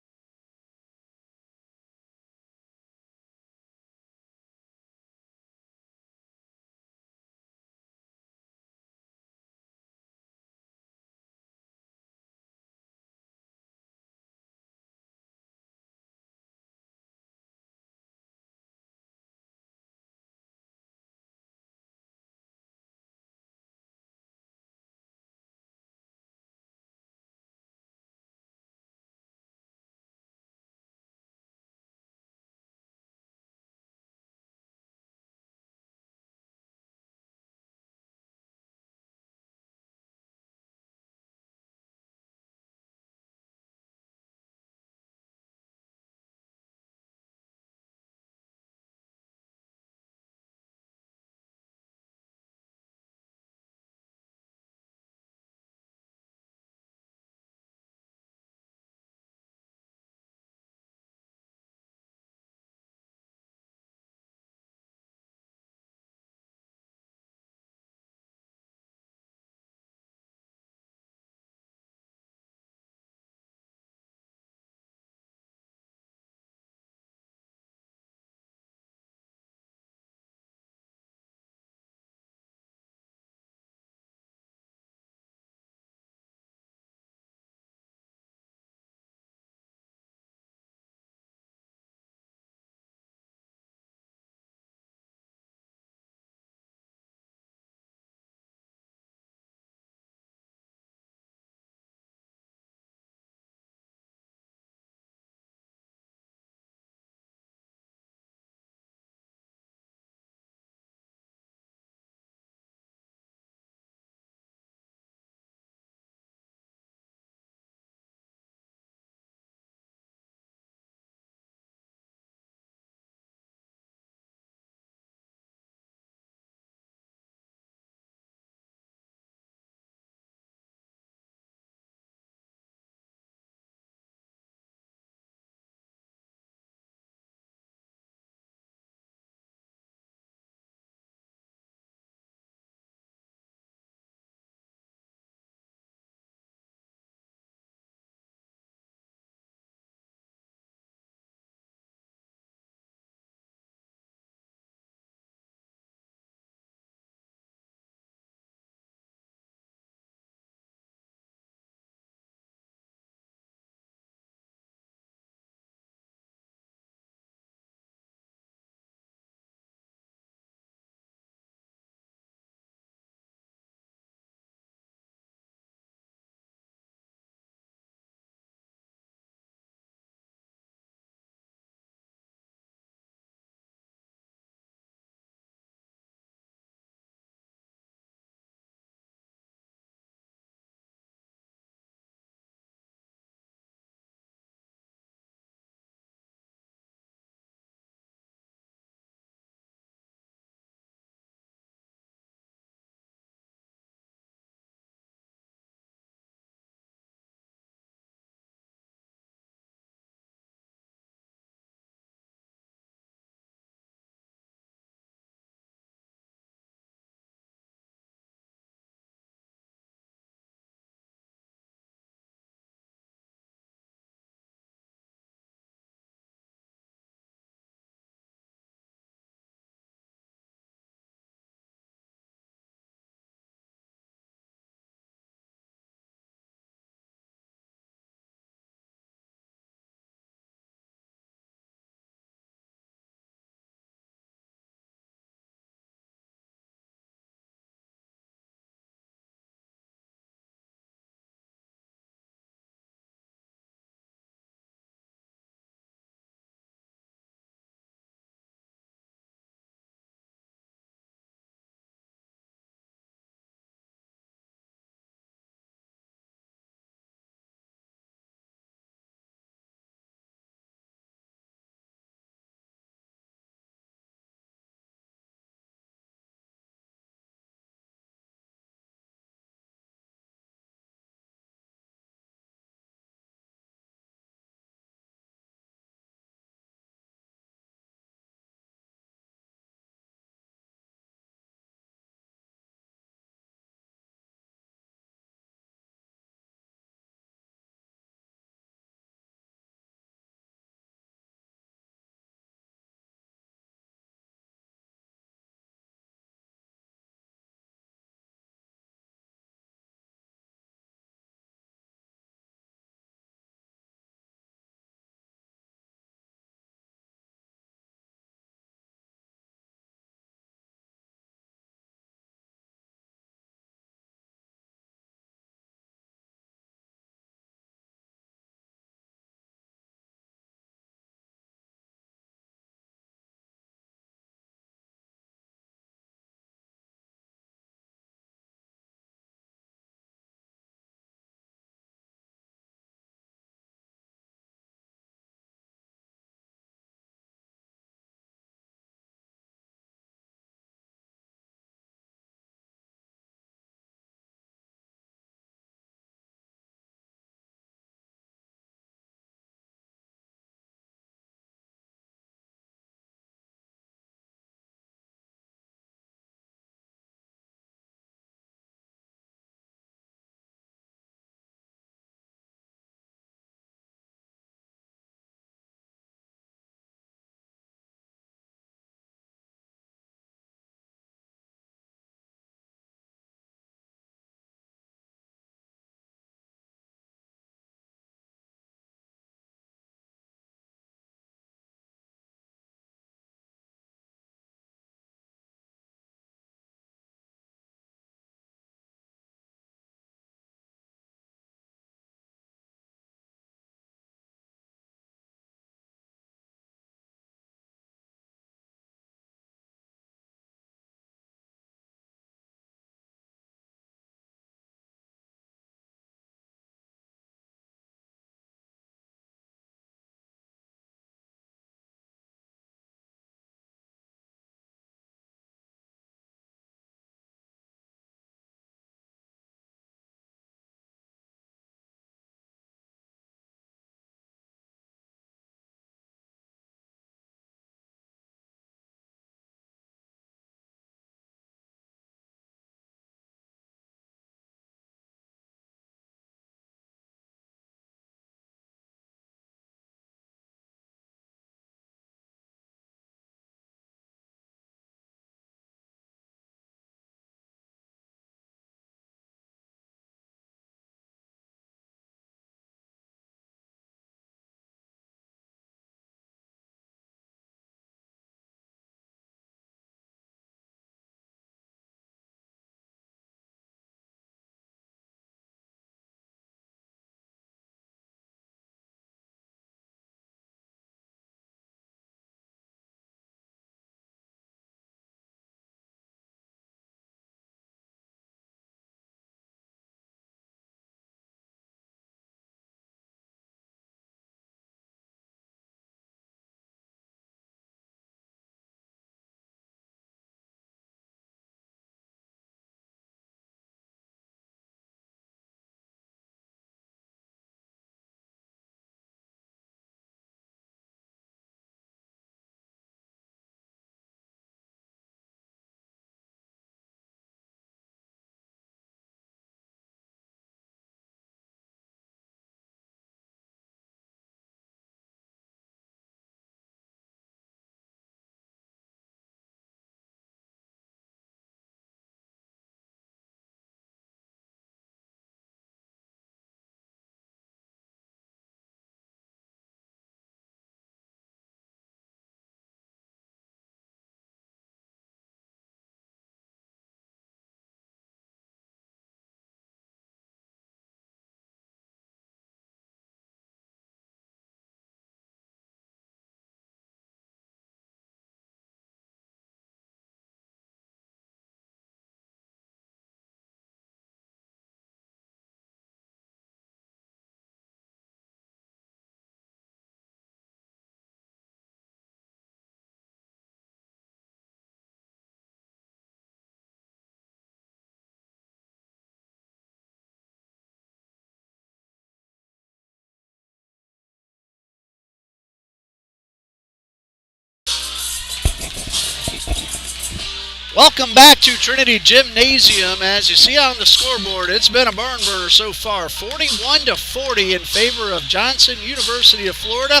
Welcome back to Trinity Gymnasium. As you see on the scoreboard, it's been a barn burner so far. 41-40 in favor of Johnson University of Florida.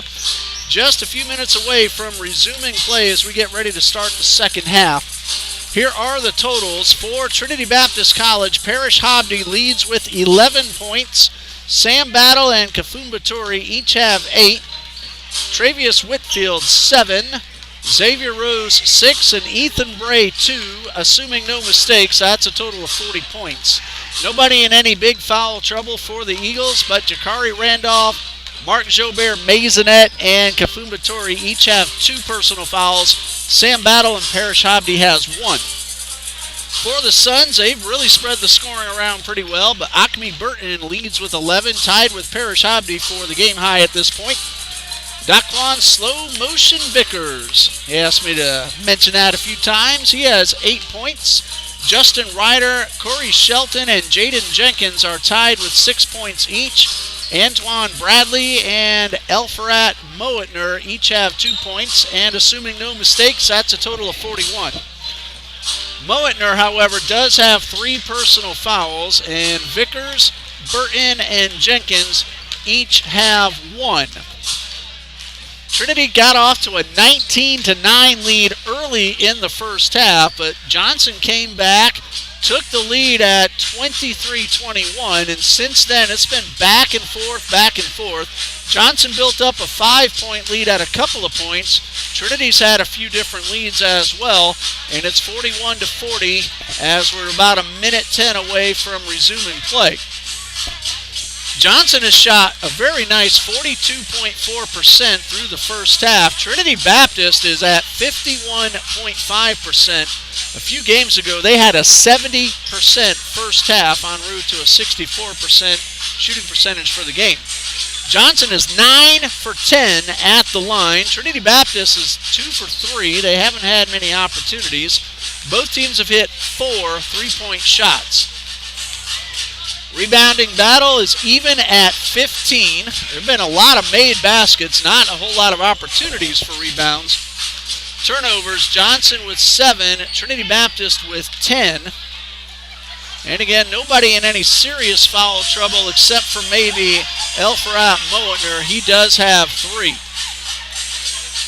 Just a few minutes away from resuming play as we get ready to start the second half. Here are the totals for Trinity Baptist College. Parrish Hobdy leads with 11 points. Sam Battle and Kafumba Turi each have 8. Travius Whitfield 7. Xavier Rose 6 and Ethan Bray 2, assuming no mistakes. That's a total of 40 points. Nobody in any big foul trouble for the Eagles, but Jakari Randolph, Mark Jobert, Maisonette, and Kafumba Turi each have 2 personal fouls. Sam Battle and Parrish Hobdy has 1. For the Suns, they've really spread the scoring around pretty well, but Acme Burton leads with 11, tied with Parrish Hobdy for the game high at this point. Daquan Slow Motion Vickers. He asked me to mention that a few times. He has 8 points. Justin Ryder, Corey Shelton, and Jaden Jenkins are tied with 6 points each. Antoine Bradley and Elferat Moetner each have 2 points. And assuming no mistakes, that's a total of 41. Moetner, however, does have 3 personal fouls. And Vickers, Burton, and Jenkins each have 1. Trinity got off to a 19-9 lead early in the first half, but Johnson came back, took the lead at 23-21, and since then it's been back and forth, back and forth. Johnson built up a 5-point lead at a couple of points. Trinity's had a few different leads as well, and it's 41-40 as we're about a minute 10 away from resuming play. Johnson has shot a very nice 42.4% through the first half. Trinity Baptist is at 51.5%. A few games ago, they had a 70% first half en route to a 64% shooting percentage for the game. Johnson is 9 for 10 at the line. Trinity Baptist is 2 for 3. They haven't had many opportunities. Both teams have hit 4 3-point shots. Rebounding battle is even at 15. There have been a lot of made baskets, not a whole lot of opportunities for rebounds. Turnovers, Johnson with 7, Trinity Baptist with 10. And again, nobody in any serious foul trouble except for maybe Elferat Moetner. He does have 3.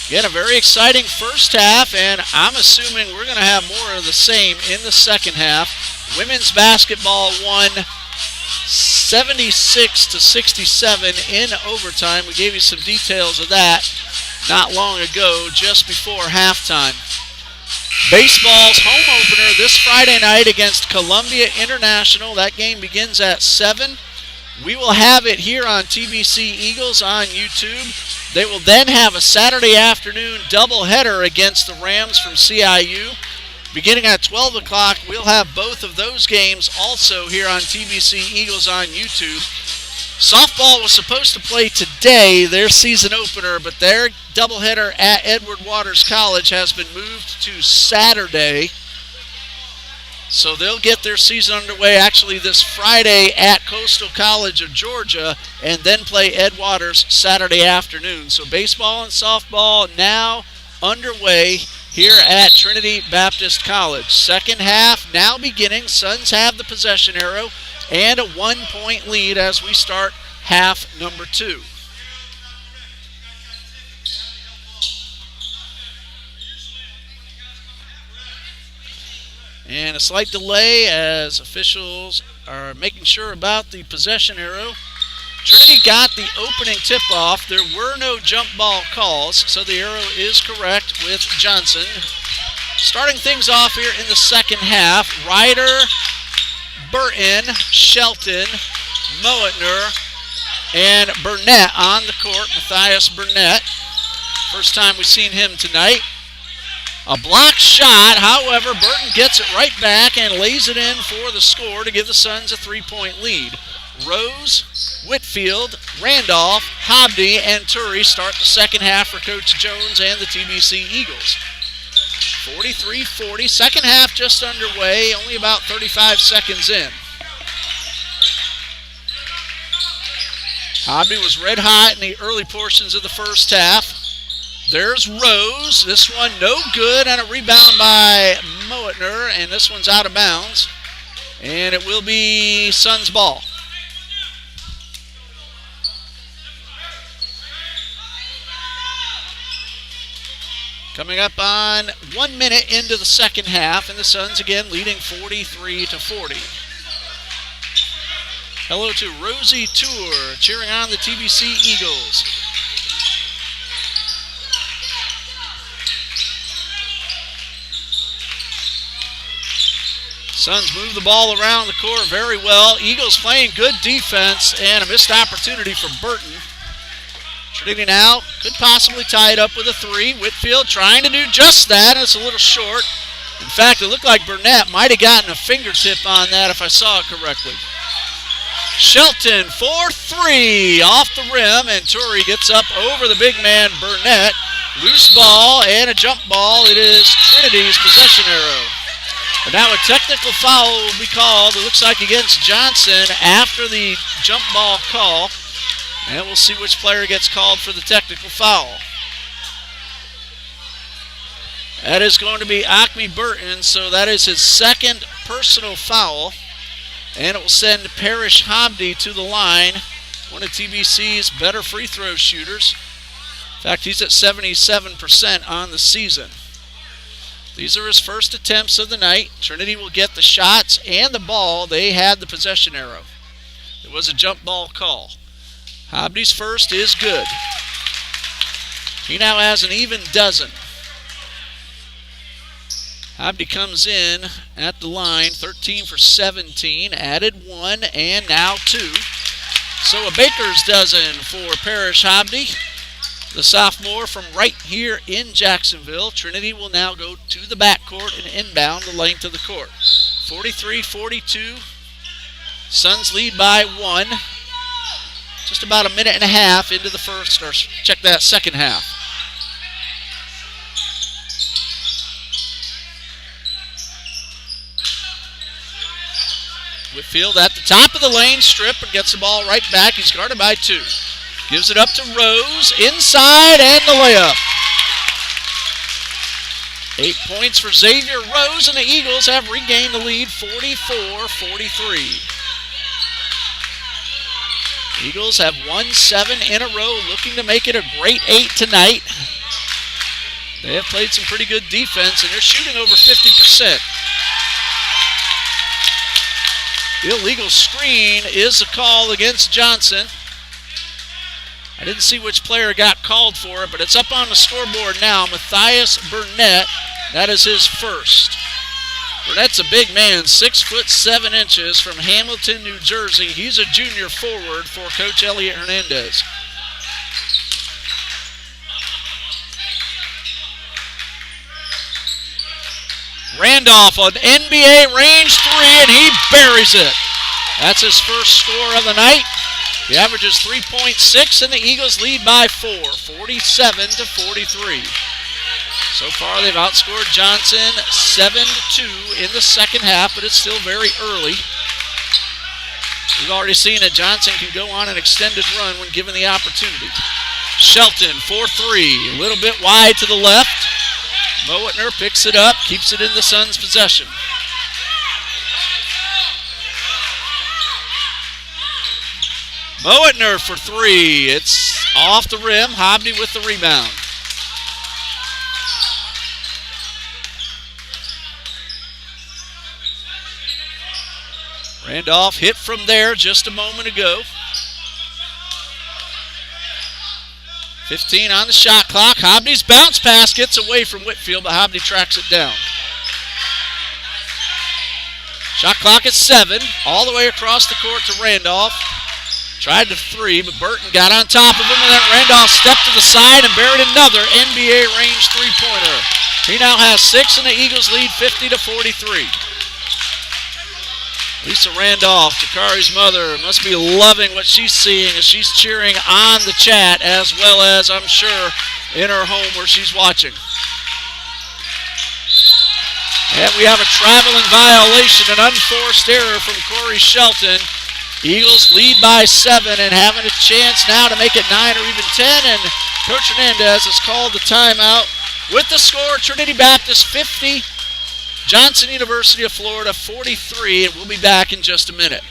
Again, a very exciting first half, and I'm assuming we're going to have more of the same in the second half. Women's basketball won 76-67 in overtime. We gave you some details of that not long ago, just before halftime. Baseball's home opener this Friday night against Columbia International. That game begins at 7. We will have it here on TBC Eagles on YouTube. They will then have a Saturday afternoon doubleheader against the Rams from CIU. Beginning at 12 o'clock, we'll have both of those games also here on TBC Eagles on YouTube. Softball was supposed to play today, their season opener, but their doubleheader at Edward Waters College has been moved to Saturday. So they'll get their season underway actually this Friday at Coastal College of Georgia and then play Ed Waters Saturday afternoon. So baseball and softball now underway here at Trinity Baptist College. Second half now beginning. Suns have the possession arrow and a 1-point lead as we start half number 2. And a slight delay as officials are making sure about the possession arrow. Trinity got the opening tip-off. There were no jump ball calls, so the arrow is correct with Johnson. Starting things off here in the second half, Ryder, Burton, Shelton, Moetner, and Burnett on the court. Matthias Burnett. First time we've seen him tonight. A block shot, however, Burton gets it right back and lays it in for the score to give the Suns a 3-point lead. Rose, Whitfield, Randolph, Hobdy, and Turi start the second half for Coach Jones and the TBC Eagles. 43-40, second half just underway, only about 35 seconds in. Hobby was red hot in the early portions of the first half. There's Rose. This one no good, and a rebound by Mowatner, and this one's out of bounds. And it will be Suns ball. Coming up on 1 minute into the second half, and the Suns again leading 43-40. Hello to Rosie Tour cheering on the TBC Eagles. Suns move the ball around the court very well. Eagles playing good defense, and a missed opportunity for Burton. Trinity now could possibly tie it up with a three. Whitfield trying to do just that, and it's a little short. In fact, it looked like Burnett might have gotten a fingertip on that if I saw it correctly. Shelton for three off the rim, and Torrey gets up over the big man Burnett. Loose ball and a jump ball. It is Trinity's possession arrow. And now a technical foul will be called, it looks like against Johnson after the jump ball call. And we'll see which player gets called for the technical foul. That is going to be Acme Burton, so that is his second personal foul. And it will send Parrish Hobdy to the line, one of TBC's better free throw shooters. In fact, he's at 77% on the season. These are his first attempts of the night. Trinity will get the shots and the ball. They had the possession arrow. It was a jump ball call. Hobdy's first is good. He now has an even dozen. Hobdy comes in at the line, 13 for 17, added one, and now two. So a baker's dozen for Parrish Hobdy, the sophomore from right here in Jacksonville. Trinity will now go to the backcourt and inbound the length of the court. 43-42. Suns lead by one. Just about a minute and a half into the first, or check that, second half. Whitfield at the top of the lane, strip, and gets the ball right back. He's guarded by two. Gives it up to Rose, inside, and the layup. 8 points for Xavier Rose, and the Eagles have regained the lead, 44-43. Eagles have won 7 in a row, looking to make it a great 8 tonight. They have played some pretty good defense, and they're shooting over 50%. Illegal screen is a call against Johnson. I didn't see which player got called for it, but it's up on the scoreboard now. Matthias Burnett, that is his first. Burnett's a big man, 6'7" from Hamilton, New Jersey. He's a junior forward for Coach Elliot Hernandez. Randolph on NBA range three, and he buries it. That's his first score of the night. He averages 3.6, and the Eagles lead by 4, 47-43. So far, they've outscored Johnson 7-2 in the second half, but it's still very early. We've already seen that Johnson can go on an extended run when given the opportunity. Shelton for three, a little bit wide to the left. Mowatner picks it up, keeps it in the Suns' possession. Mowatner for three. It's off the rim. Hobdy with the rebound. Randolph hit from there just a moment ago. 15 on the shot clock. Hobdy's bounce pass gets away from Whitfield, but Hobdy tracks it down. Shot clock at 7. All the way across the court to Randolph. Tried to three, but Burton got on top of him, and then Randolph stepped to the side and buried another NBA range three-pointer. He now has 6, and the Eagles lead 50-43. Lisa Randolph, Takari's mother, must be loving what she's seeing as she's cheering on the chat, as well as, I'm sure, in her home where she's watching. And we have a traveling violation, an unforced error from Corey Shelton. Eagles lead by 7 and having a chance now to make it 9 or even 10, and Coach Hernandez has called the timeout with the score, Trinity Baptist 50, Johnson University of Florida 43, and we'll be back in just a minute.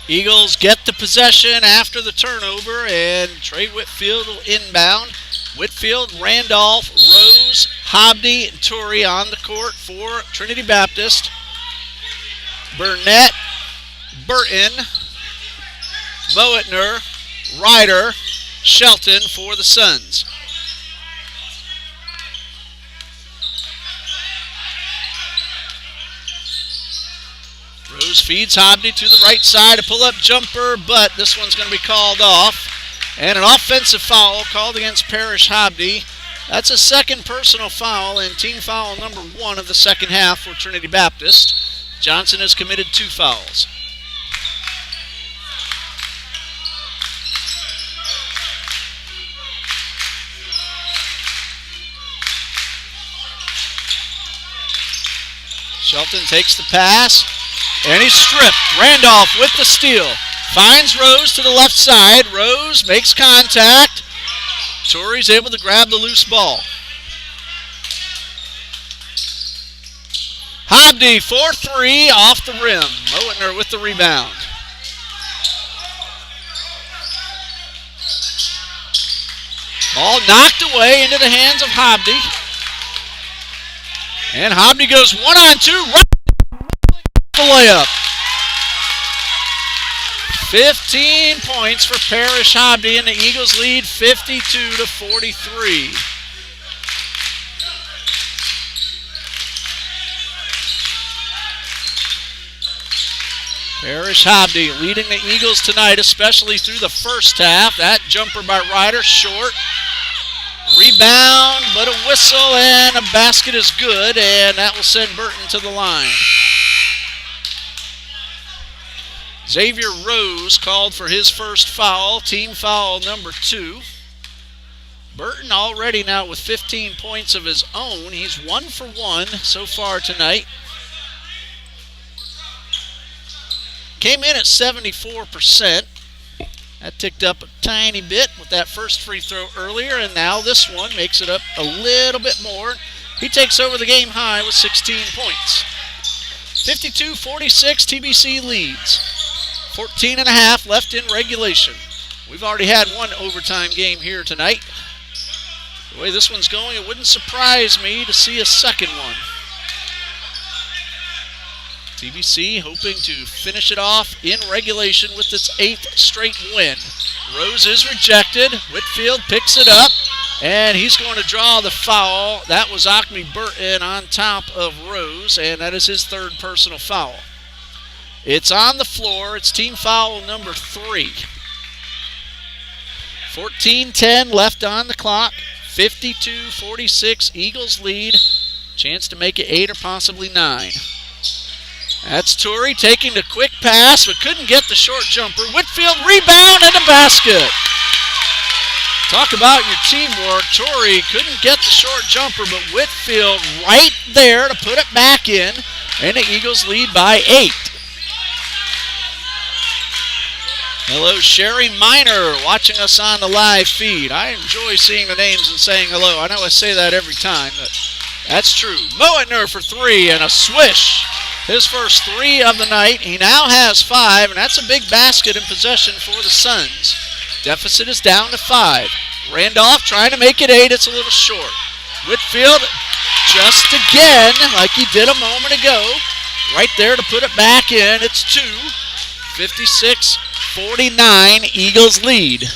Eagles get the possession after the turnover, and Trey Whitfield will inbound. Whitfield, Randolph, Rose, Hobdy, and Torrey on the court for Trinity Baptist. Burnett, Burton, Moetner, Ryder, Shelton for the Suns. Rose feeds Hobdy to the right side, a pull-up jumper, but this one's going to be called off. And an offensive foul called against Parrish Hobdy. That's a second personal foul and team foul number 1 of the second half for Trinity Baptist. Johnson has committed 2 fouls. Shelton takes the pass, and he's stripped. Randolph with the steal. Finds Rose to the left side. Rose makes contact. Torrey's able to grab the loose ball. Hobdy for 3 off the rim. Moetner with the rebound. Ball knocked away into the hands of Hobdy. And Hobdy goes 1-on-2. Right the layup. 15 points for Parrish Hobdy, and the Eagles lead 52-43. Parrish Hobdy leading the Eagles tonight, especially through the first half. That jumper by Ryder, short. Rebound, but a whistle and a basket is good, and that will send Burton to the line. Xavier Rose called for his first foul, team foul number 2. Burton already now with 15 points of his own. He's 1 for 1 so far tonight. Came in at 74%. That ticked up a tiny bit with that first free throw earlier, and now this one makes it up a little bit more. He takes over the game high with 16 points. 52-46, TBC leads. 14 and a half left in regulation. We've already had one overtime game here tonight. The way this one's going, it wouldn't surprise me to see a second one. TBC hoping to finish it off in regulation with its 8th straight win. Rose is rejected. Whitfield picks it up, and he's going to draw the foul. That was Acme Burton on top of Rose, and that is his 3rd personal foul. It's on the floor. It's team foul number 3. 14-10 left on the clock. 52-46, Eagles lead. Chance to make it 8 or possibly 9. That's Torrey taking the quick pass, but couldn't get the short jumper. Whitfield rebound and a basket. Talk about your teamwork. Torrey couldn't get the short jumper, but Whitfield right there to put it back in, and the Eagles lead by 8. Hello, Sherry Miner, watching us on the live feed. I enjoy seeing the names and saying hello. I know I say that every time, but that's true. Moetner for 3 and a swish. His first 3 of the night. He now has 5, and that's a big basket in possession for the Suns. Deficit is down to 5. Randolph trying to make it 8. It's a little short. Whitfield just again, like he did a moment ago, right there to put it back in. It's 2. 56-49, Eagles lead.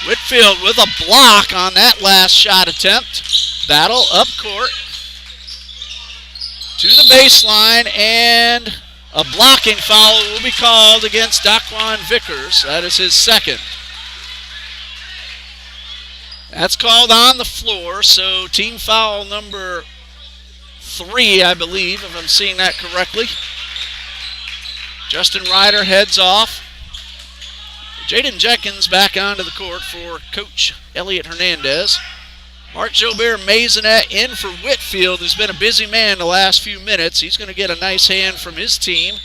Whitfield with a block on that last shot attempt. Battle up court to the baseline, and a blocking foul will be called against Daquan Vickers. That is his second. That's called on the floor, so team foul number 3, I believe, if I'm seeing that correctly. Justin Ryder heads off. Jaden Jenkins back onto the court for Coach Elliot Hernandez. Mark Jobert Maisonette in for Whitfield, who's been a busy man the last few minutes. He's going to get a nice hand from his team.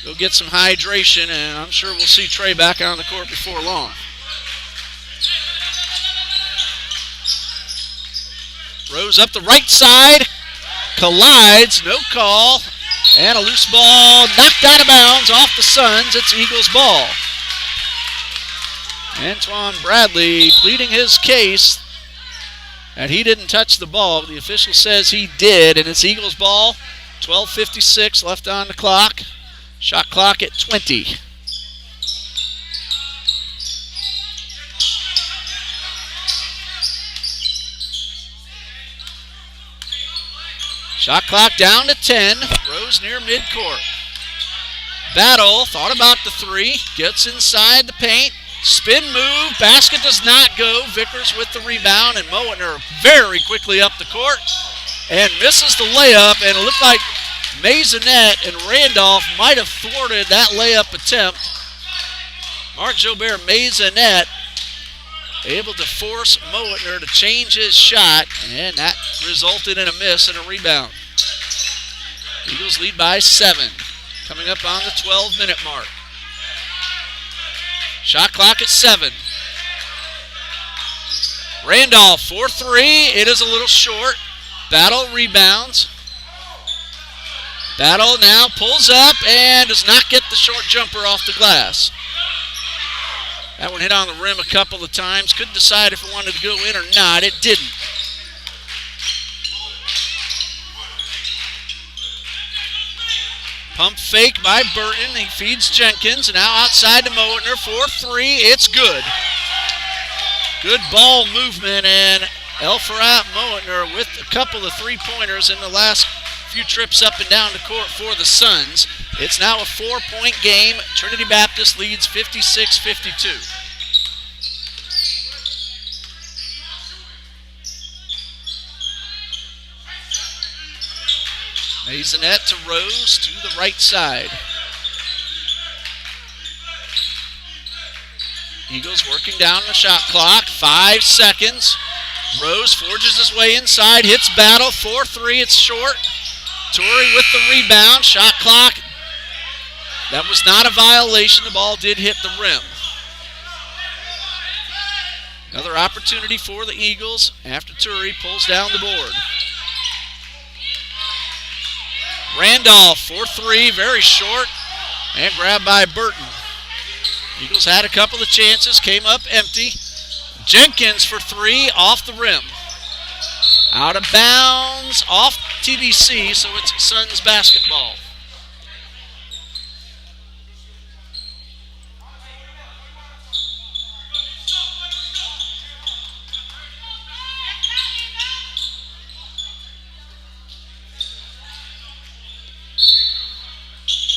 Go get some hydration, and I'm sure we'll see Trey back on the court before long. Rose up the right side, collides, no call, and a loose ball knocked out of bounds off the Suns. It's Eagles ball. Antoine Bradley pleading his case that he didn't touch the ball. The official says he did, and it's Eagles ball. 12:56 left on the clock. Shot clock at 20. Shot clock down to 10. Rose near midcourt. Battle, thought about the 3. Gets inside the paint. Spin move. Basket does not go. Vickers with the rebound, and Mowatner very quickly up the court and misses the layup. And it looked like Maisonette and Randolph might have thwarted that layup attempt. Mark Jobert Maisonette able to force Mowatner to change his shot, and that resulted in a miss and a rebound. Eagles lead by 7, coming up on the 12-minute mark. Shot clock at 7. Randolph for 3. It is a little short. Battle rebounds. Battle now pulls up and does not get the short jumper off the glass. That one hit on the rim a couple of times. Couldn't decide if it wanted to go in or not. It didn't. Pump fake by Burton. He feeds Jenkins. And now outside to Mowatner for 3. It's good. Good ball movement. And Elfarat Mowatner with a couple of three-pointers in the last few trips up and down the court for the Suns. It's now a 4-point game. Trinity Baptist leads 56-52. Maisonette to Rose to the right side. Eagles working down the shot clock. 5 seconds. Rose forges his way inside. Hits Battle. 4-3. It's short. Torrey with the rebound. Shot clock. That was not a violation. The ball did hit the rim. Another opportunity for the Eagles after Torrey pulls down the board. Randolph for 3, very short, and grabbed by Burton. Eagles had a couple of chances, came up empty. Jenkins for 3, off the rim. Out of bounds, off TBC, so it's Suns basketball.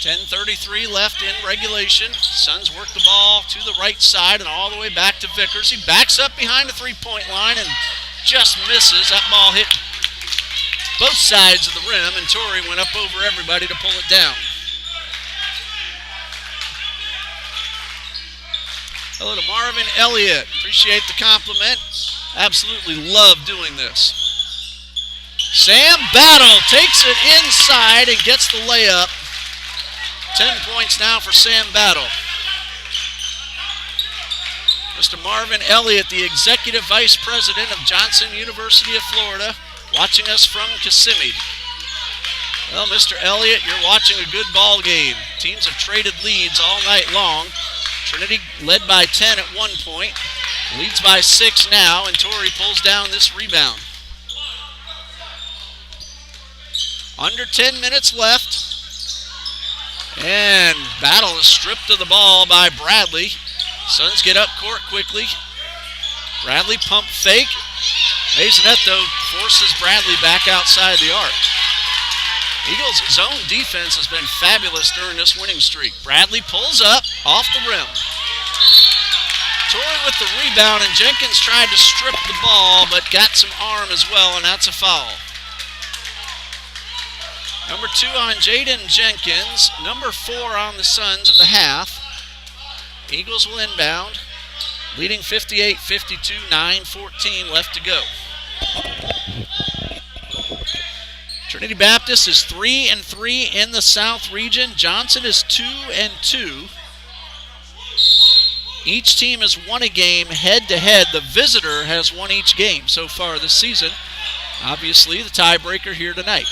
.33 left in regulation. Suns work the ball to the right side and all the way back to Vickers. He backs up behind the three-point line and just misses. That ball hit both sides of the rim, and Torrey went up over everybody to pull it down. Hello to Marvin Elliott. Appreciate the compliment. Absolutely love doing this. Sam Battle takes it inside and gets the layup. 10 points now for Sam Battle. Mr. Marvin Elliott, the Executive Vice President of Johnson University of Florida, watching us from Kissimmee. Well, Mr. Elliott, you're watching a good ball game. Teams have traded leads all night long. Trinity led by 10 at one point. Leads by 6 now, and Torrey pulls down this rebound. Under 10 minutes left. And Battle is stripped of the ball by Bradley. Suns get up court quickly. Bradley pump fake. Maisonette, though, forces Bradley back outside the arc. Eagles' zone defense has been fabulous during this winning streak. Bradley pulls up off the rim. Torrey with the rebound, and Jenkins tried to strip the ball, but got some arm as well, and that's a foul. Number 2 on Jaden Jenkins. Number 4 on the Suns of the half. Eagles will inbound, leading 58-52, 9:14 left to go. Trinity Baptist is 3-3 in the South region. Johnson is 2-2. Each team has won a game head-to-head. The visitor has won each game so far this season. Obviously, the tiebreaker here tonight.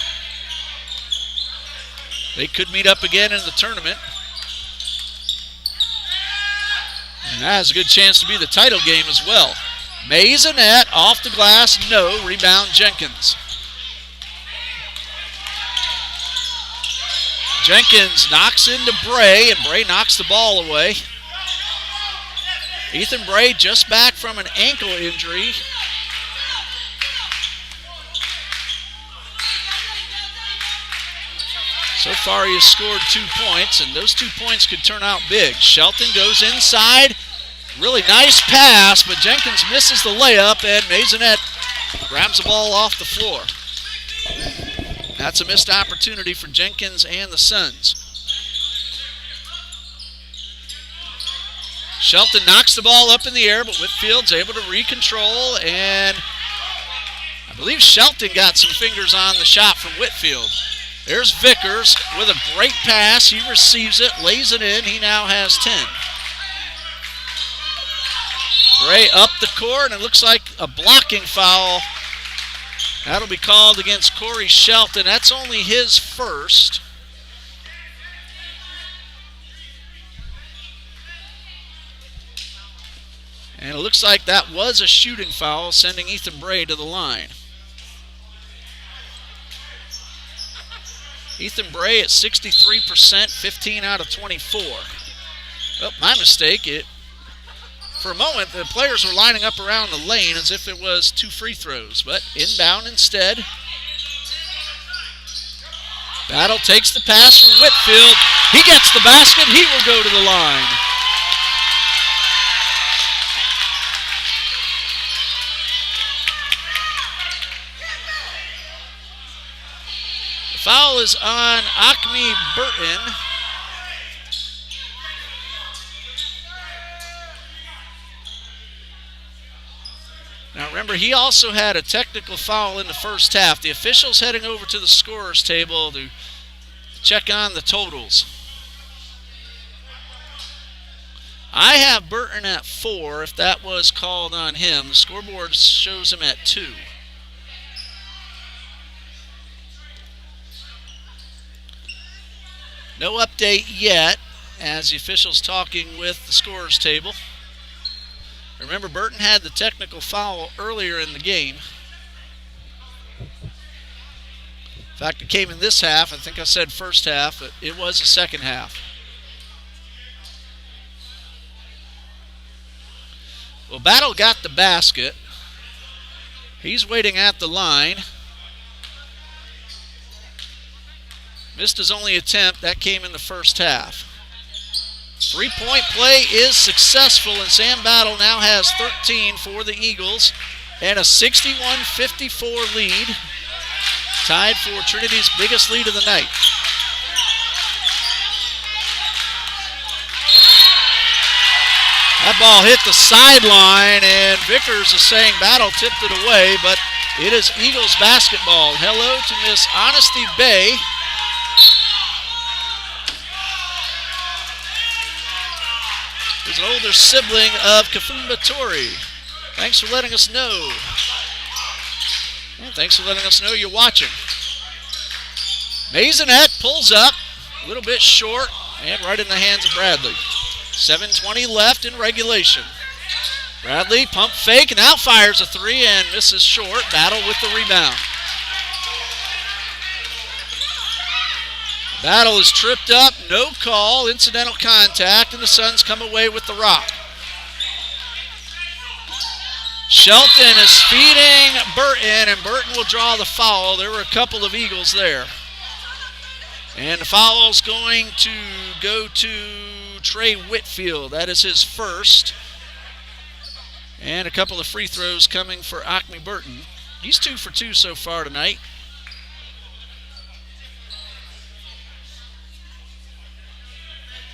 They could meet up again in the tournament. And that has a good chance to be the title game as well. Maisonette off the glass, no. Rebound Jenkins. Jenkins knocks into Bray, and Bray knocks the ball away. Ethan Bray just back from an ankle injury. So far he has scored 2 points, and those 2 points could turn out big. Shelton goes inside. Really nice pass, but Jenkins misses the layup, and Maisonette grabs the ball off the floor. That's a missed opportunity for Jenkins and the Suns. Shelton knocks the ball up in the air, but Whitfield's able to recontrol, and I believe Shelton got some fingers on the shot from Whitfield. There's Vickers with a great pass. He receives it, lays it in. He now has 10. Bray up the court, and it looks like a blocking foul. That'll be called against Corey Shelton. That's only his first. And it looks like that was a shooting foul, sending Ethan Bray to the line. Ethan Bray at 63%, 15 out of 24. Oh, my mistake. For a moment, the players were lining up around the lane as if it was 2 free throws, but inbound instead. Battle takes the pass from Whitfield. He gets the basket. He will go to the line. The foul is on Acme Burton. Now remember, he also had a technical foul in the first half. The officials heading over to the scorer's table to check on the totals. I have Burton at 4 if that was called on him. The scoreboard shows him at 2. No update yet as the officials talking with the scorer's table. Remember, Burton had the technical foul earlier in the game. In fact, it came in this half. I think I said first half, but it was the second half. Well, Battle got the basket. He's waiting at the line. Missed his only attempt. That came in the first half. 3-point play is successful, and Sam Battle now has 13 for the Eagles and a 61-54 lead, tied for Trinity's biggest lead of the night. That ball hit the sideline, and Vickers is saying Battle tipped it away, but it is Eagles basketball. Hello to Miss Honesty Bay. He's an older sibling of Kafumba Tori. Thanks for letting us know. Well, thanks for letting us know you're watching. Maisonette pulls up, a little bit short, and right in the hands of Bradley. 7:20 left in regulation. Bradley, pump fake, and out fires a three and misses short. Battle with the rebound. Battle is tripped up, no call, incidental contact, and the Suns come away with the rock. Shelton is feeding Burton, and Burton will draw the foul. There were a couple of Eagles there. And the foul is going to go to Trey Whitfield. That is his first. And a couple of free throws coming for Acme Burton. He's 2 for 2 so far tonight.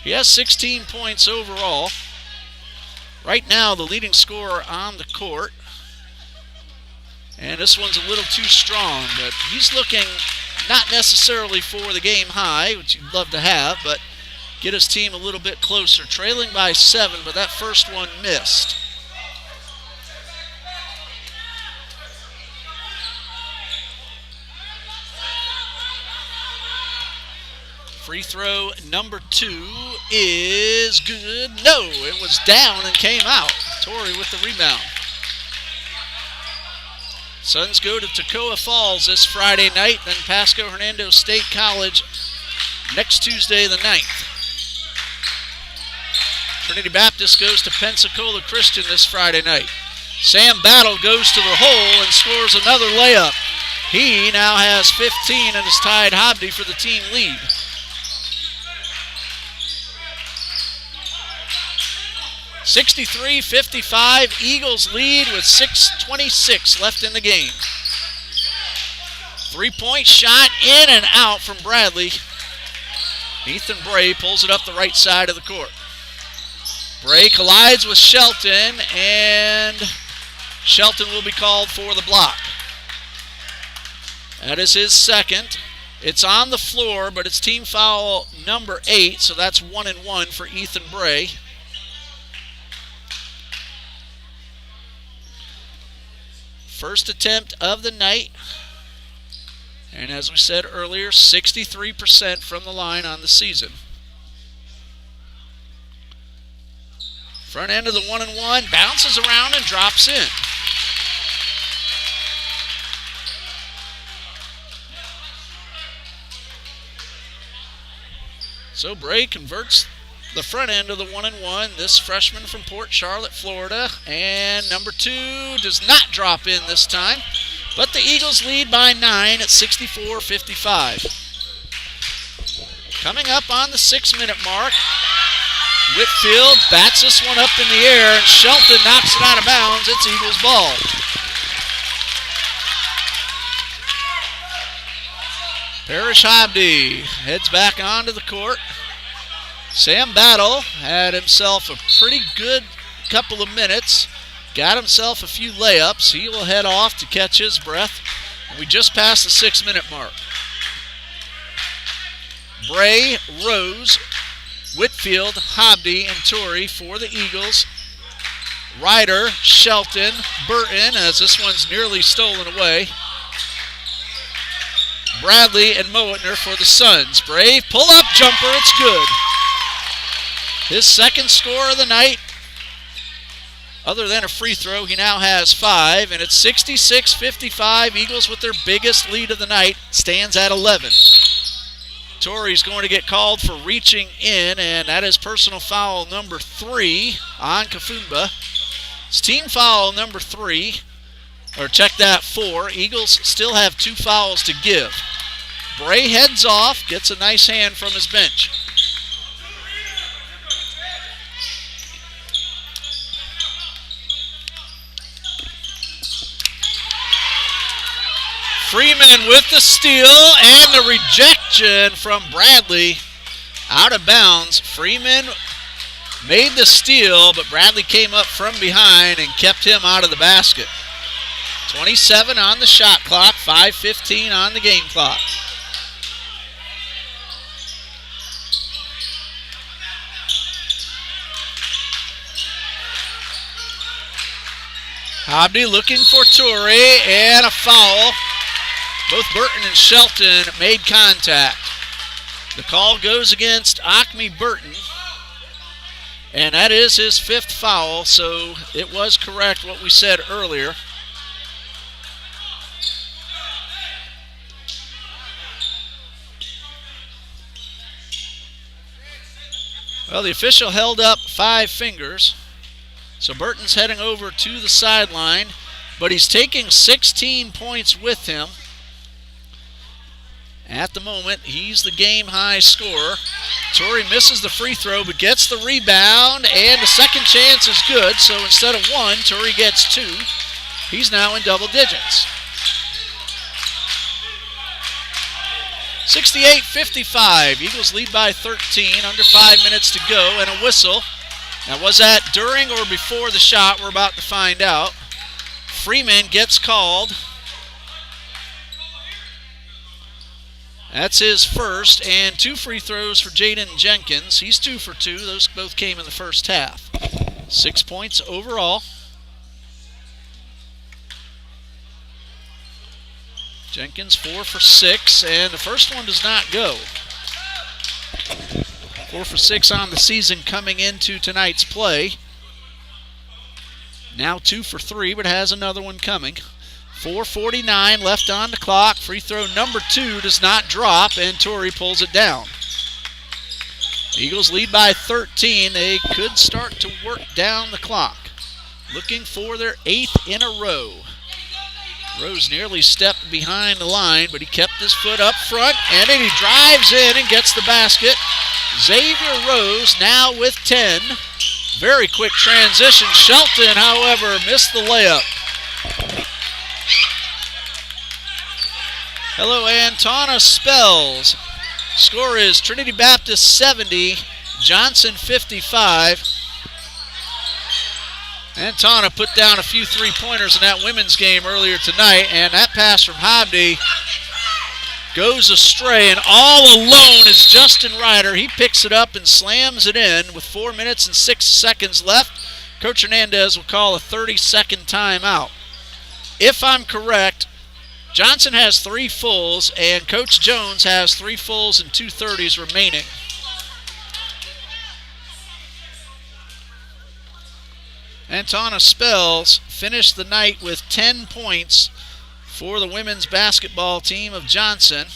He has 16 points overall. Right now, the leading scorer on the court. And this one's a little too strong, but he's looking not necessarily for the game high, which you'd love to have, but get his team a little bit closer. Trailing by 7, but that first one missed. Free throw number 2 is good. No, it was down and came out. Torrey with the rebound. Suns go to Toccoa Falls this Friday night, then Pasco Hernando State College next Tuesday the 9th. Trinity Baptist goes to Pensacola Christian this Friday night. Sam Battle goes to the hole and scores another layup. He now has 15 and has tied Hobdy for the team lead. (63-55), Eagles lead with 6:26 left in the game. Three-point shot in and out from Bradley. Ethan Bray pulls it up the right side of the court. Bray collides with Shelton, and Shelton will be called for the block. That is his second. It's on the floor, but it's team foul number 8, so that's 1 and 1 for Ethan Bray. First attempt of the night. And as we said earlier, 63% from the line on the season. Front end of the 1 and 1, bounces around and drops in. So Bray converts the front end of the 1 and 1. This freshman from Port Charlotte, Florida. And number 2 does not drop in this time. But the Eagles lead by 9 at 64-55. Coming up on the 6-minute mark, Whitfield bats this one up in the air, and Shelton knocks it out of bounds. It's Eagles ball. Parrish Hobdy heads back onto the court. Sam Battle had himself a pretty good couple of minutes. Got himself a few layups. He will head off to catch his breath. And we just passed the 6-minute mark. Bray, Rose, Whitfield, Hobdy, and Torrey for the Eagles. Ryder, Shelton, Burton, as this one's nearly stolen away. Bradley and Mowatner for the Suns. Bray, pull-up jumper, it's good. His second score of the night. Other than a free throw, he now has 5, and it's 66-55. Eagles with their biggest lead of the night, stands at 11. Torrey's going to get called for reaching in, and that is personal foul number 3 on Kafumba. It's team foul number 3, or check that, 4. Eagles still have 2 fouls to give. Bray heads off, gets a nice hand from his bench. Freeman with the steal and the rejection from Bradley. Out of bounds. Freeman made the steal, but Bradley came up from behind and kept him out of the basket. 27 on the shot clock, 5:15 on the game clock. Hobdy looking for Torrey, and a foul. Both Burton and Shelton made contact. The call goes against Acme Burton. And that is his 5th foul, so it was correct what we said earlier. Well, the official held up 5 fingers. So Burton's heading over to the sideline, but he's taking 16 points with him. At the moment, he's the game-high scorer. Torrey misses the free throw, but gets the rebound, and the second chance is good. So instead of 1, Torrey gets 2. He's now in double digits. 68-55. Eagles lead by 13, under 5 minutes to go, and a whistle. Now, was that during or before the shot? We're about to find out. Freeman gets called. That's his first, and 2 free throws for Jaden Jenkins. He's 2 for 2. Those both came in the first half. 6 points overall. Jenkins 4 for 6, and the first one does not go. 4 for 6 on the season coming into tonight's play. Now 2 for 3, but has another one coming. 4:49 left on the clock. Free throw number 2 does not drop, and Torrey pulls it down. Eagles lead by 13. They could start to work down the clock. Looking for their 8th in a row. Rose nearly stepped behind the line, but he kept his foot up front, and then he drives in and gets the basket. Xavier Rose now with 10. Very quick transition. Shelton, however, missed the layup. Hello, Antana Spells. Score is Trinity Baptist 70, Johnson 55. Antana put down a few 3-pointers in that women's game earlier tonight, and that pass from Habdi goes astray, and all alone is Justin Ryder. He picks it up and slams it in with 4 minutes and 6 seconds left. Coach Hernandez will call a 30-second timeout. If I'm correct, Johnson has 3 fulls, and Coach Jones has 3 fulls and 2 30s remaining. Antana Spells finished the night with 10 points for the women's basketball team of Johnson.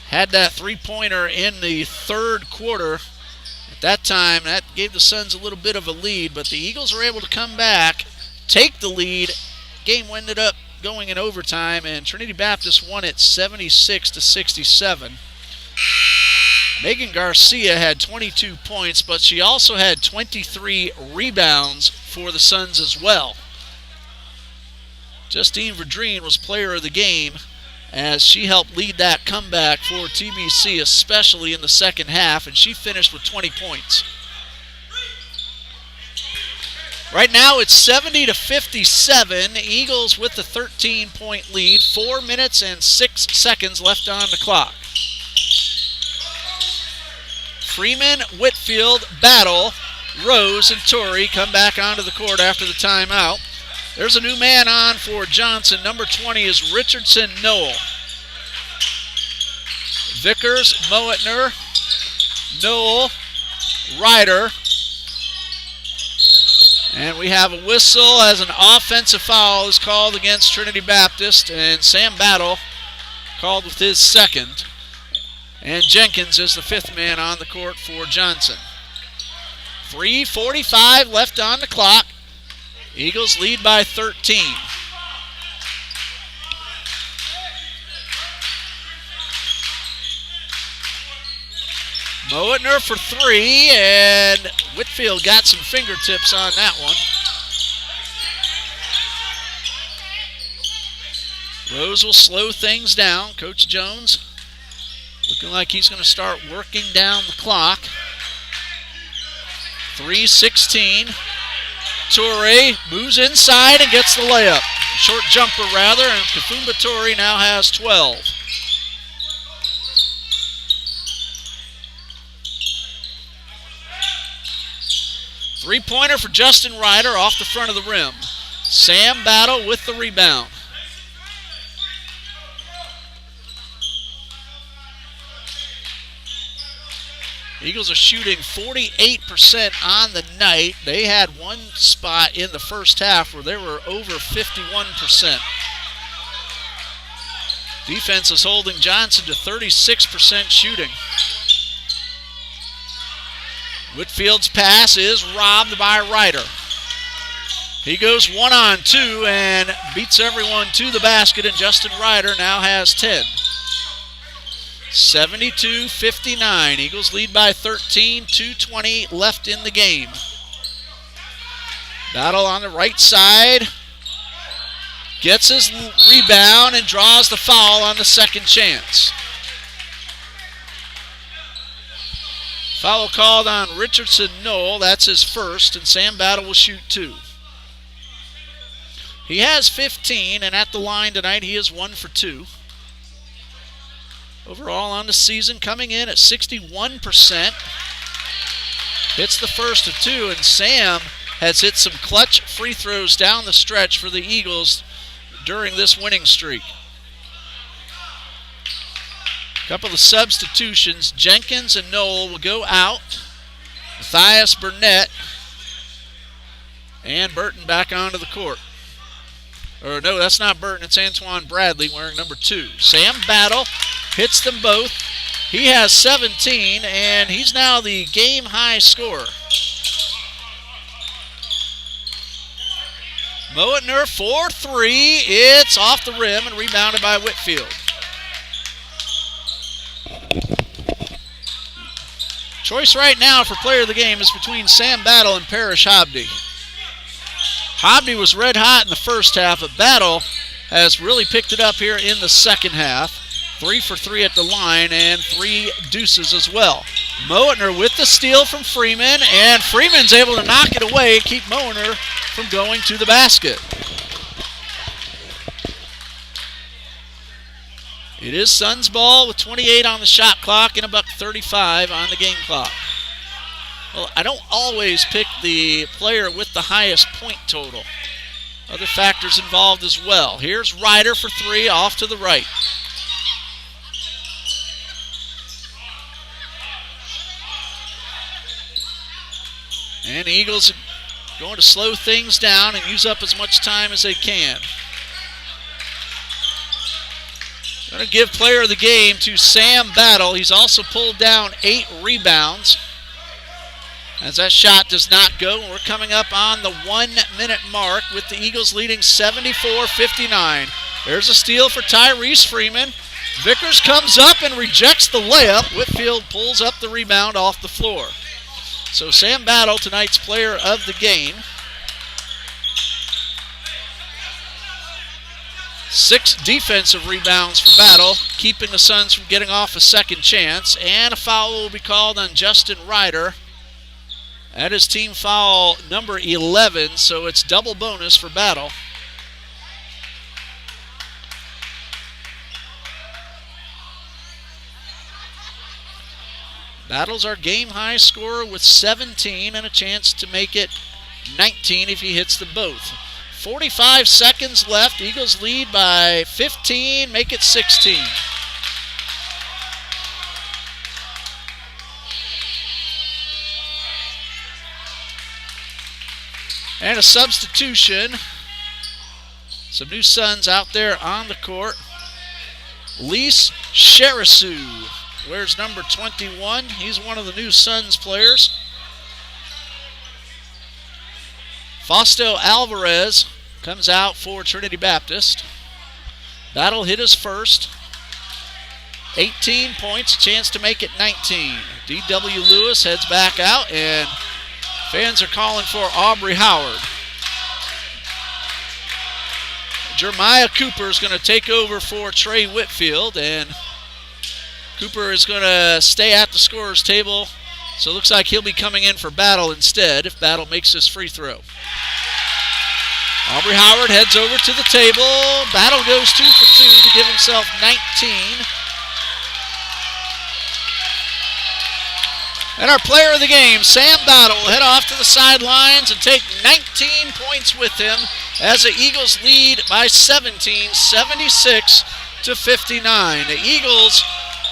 Had that 3-pointer in the 3rd quarter. At that time, that gave the Suns a little bit of a lead, but the Eagles were able to come back, take the lead. Game ended up going in overtime, and Trinity Baptist won it 76-67. Megan Garcia had 22 points, but she also had 23 rebounds for the Suns as well. Justine Verdreen was player of the game as she helped lead that comeback for TBC, especially in the second half, and she finished with 20 points. Right now it's 70-57. Eagles with the 13-point lead. 4 minutes and 6 seconds left on the clock. Freeman, Whitfield, Battle, Rose, and Torrey come back onto the court after the timeout. There's a new man on for Johnson. Number 20 is Richardson Noel. Vickers, Moetner, Noel, Ryder. And we have a whistle as an offensive foul is called against Trinity Baptist, and Sam Battle called with his second. And Jenkins is the 5th man on the court for Johnson. 3:45 left on the clock. Eagles lead by 13. Moetner for 3, and Whitfield got some fingertips on that one. Rose will slow things down. Coach Jones looking like he's going to start working down the clock. 3:16. Torrey moves inside and gets the layup. Short jumper, rather, and Kafumba Torrey now has 12. Three-pointer for Justin Ryder off the front of the rim. Sam Battle with the rebound. Eagles are shooting 48% on the night. They had one spot in the first half where they were over 51%. Defense is holding Johnson to 36% shooting. Whitfield's pass is robbed by Ryder. He goes 1-on-2 and beats everyone to the basket, and Justin Ryder now has 10. 72-59. Eagles lead by 13, 2:20 left in the game. Battle on the right side. Gets his rebound and draws the foul on the second chance. Foul called on Richardson Knoll. That's his first, and Sam Battle will shoot 2. He has 15, and at the line tonight he is 1 for 2. Overall on the season, coming in at 61%. Hits the first of 2, and Sam has hit some clutch free throws down the stretch for the Eagles during this winning streak. Couple of substitutions. Jenkins and Knoll will go out. Matthias Burnett and Burton back onto the court. Or no, that's not Burton, it's Antoine Bradley wearing number 2. Sam Battle hits them both. He has 17, and he's now the game-high scorer. Moetner for 3. It's off the rim and rebounded by Whitfield. Choice right now for player of the game is between Sam Battle and Parrish Hobdy. Hobdy was red hot in the first half, but Battle has really picked it up here in the second half. 3 for 3 at the line and 3 deuces as well. Moetner with the steal from Freeman, and Freeman's able to knock it away and keep Moetner from going to the basket. It is Suns ball with 28 on the shot clock and $1:35 on the game clock. Well, I don't always pick the player with the highest point total. Other factors involved as well. Here's Ryder for 3 off to the right. And the Eagles are going to slow things down and use up as much time as they can. Going to give player of the game to Sam Battle. He's also pulled down 8 rebounds. As that shot does not go, we're coming up on the 1-minute mark with the Eagles leading 74-59. There's a steal for Tyrese Freeman. Vickers comes up and rejects the layup. Whitfield pulls up the rebound off the floor. So Sam Battle, tonight's player of the game. 6 defensive rebounds for Battle, keeping the Suns from getting off a second chance. And a foul will be called on Justin Ryder. That is team foul number 11, so it's double bonus for Battle. Battle's our game-high scorer with 17 and a chance to make it 19 if he hits them both. 45 seconds left. Eagles lead by 15, make it 16. And a substitution. Some new Suns out there on the court. Lise Sherisu wears number 21. He's one of the new Suns players. Fausto Alvarez comes out for Trinity Baptist. Battle hit his first. 18 points, a chance to make it 19. D.W. Lewis heads back out, and fans are calling for Aubrey Howard. Jeremiah Cooper is going to take over for Trey Whitfield, and Cooper is going to stay at the scorer's table, so it looks like he'll be coming in for Battle instead if Battle makes this free throw. Aubrey Howard heads over to the table. Battle goes 2 for 2 to give himself 19. And our player of the game, Sam Battle, will head off to the sidelines and take 19 points with him as the Eagles lead by 17, 76-59. The Eagles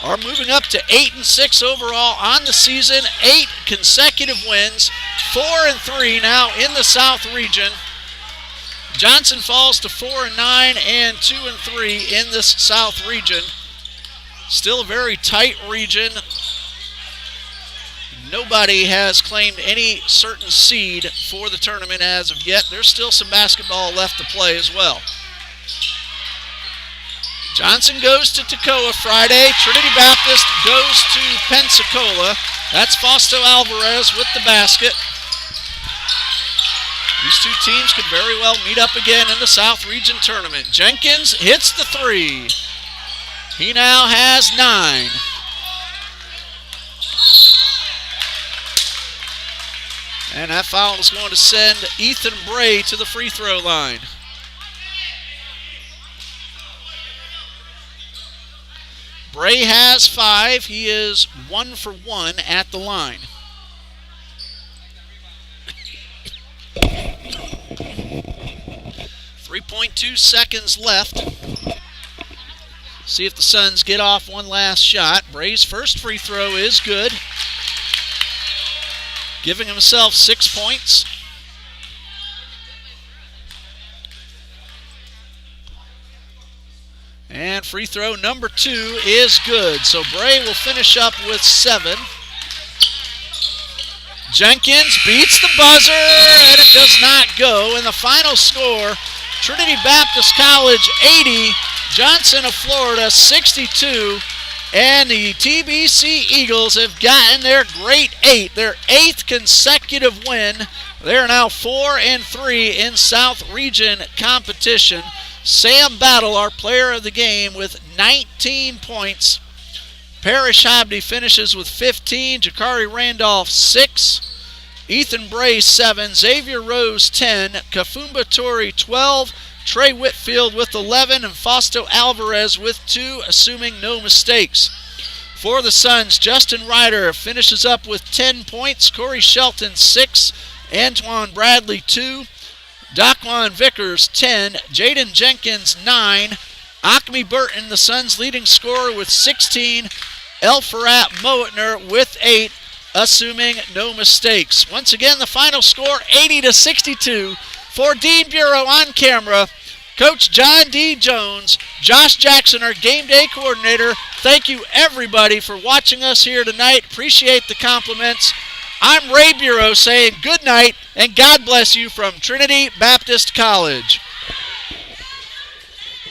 are moving up to 8-6 overall on the season. 8 consecutive wins, 4-3 now in the South region. Johnson falls to 4-9 and 2-3 in this South region. Still a very tight region. Nobody has claimed any certain seed for the tournament as of yet. There's still some basketball left to play as well. Johnson goes to Toccoa Friday. Trinity Baptist goes to Pensacola. That's Fausto Alvarez with the basket. These two teams could very well meet up again in the South Region Tournament. Jenkins hits the three. He now has 9. And that foul is going to send Ethan Bray to the free throw line. Bray has 5. He is 1 for 1 at the line. .2 seconds left. See if the Suns get off one last shot. Bray's first free throw is good, giving himself 6 points. And free throw number 2 is good. So Bray will finish up with 7. Jenkins beats the buzzer, and it does not go. And the final score, Trinity Baptist College 80, Johnson of Florida 62. And the TBC Eagles have gotten their great 8, their 8th consecutive win. They're now 4-3 in South Region competition. Sam Battle, our player of the game, with 19 points. Parrish Habdi finishes with 15. Jakari Randolph 6. Ethan Bray 7. Xavier Rose 10. Kafumba Tori 12. Trey Whitfield with 11. And Fausto Alvarez with 2, assuming no mistakes. For the Suns, Justin Ryder finishes up with 10 points. Corey Shelton 6. Antoine Bradley 2. Daquan Vickers 10. Jaden Jenkins 9. Acme Burton, the Suns' leading scorer, with 16. Elfarat Moetner with 8, assuming no mistakes. Once again, the final score, 80-62. For Dean Bureau on camera, Coach John D. Jones, Josh Jackson, our game day coordinator. Thank you, everybody, for watching us here tonight. Appreciate the compliments. I'm Ray Bureau saying good night and God bless you from Trinity Baptist College.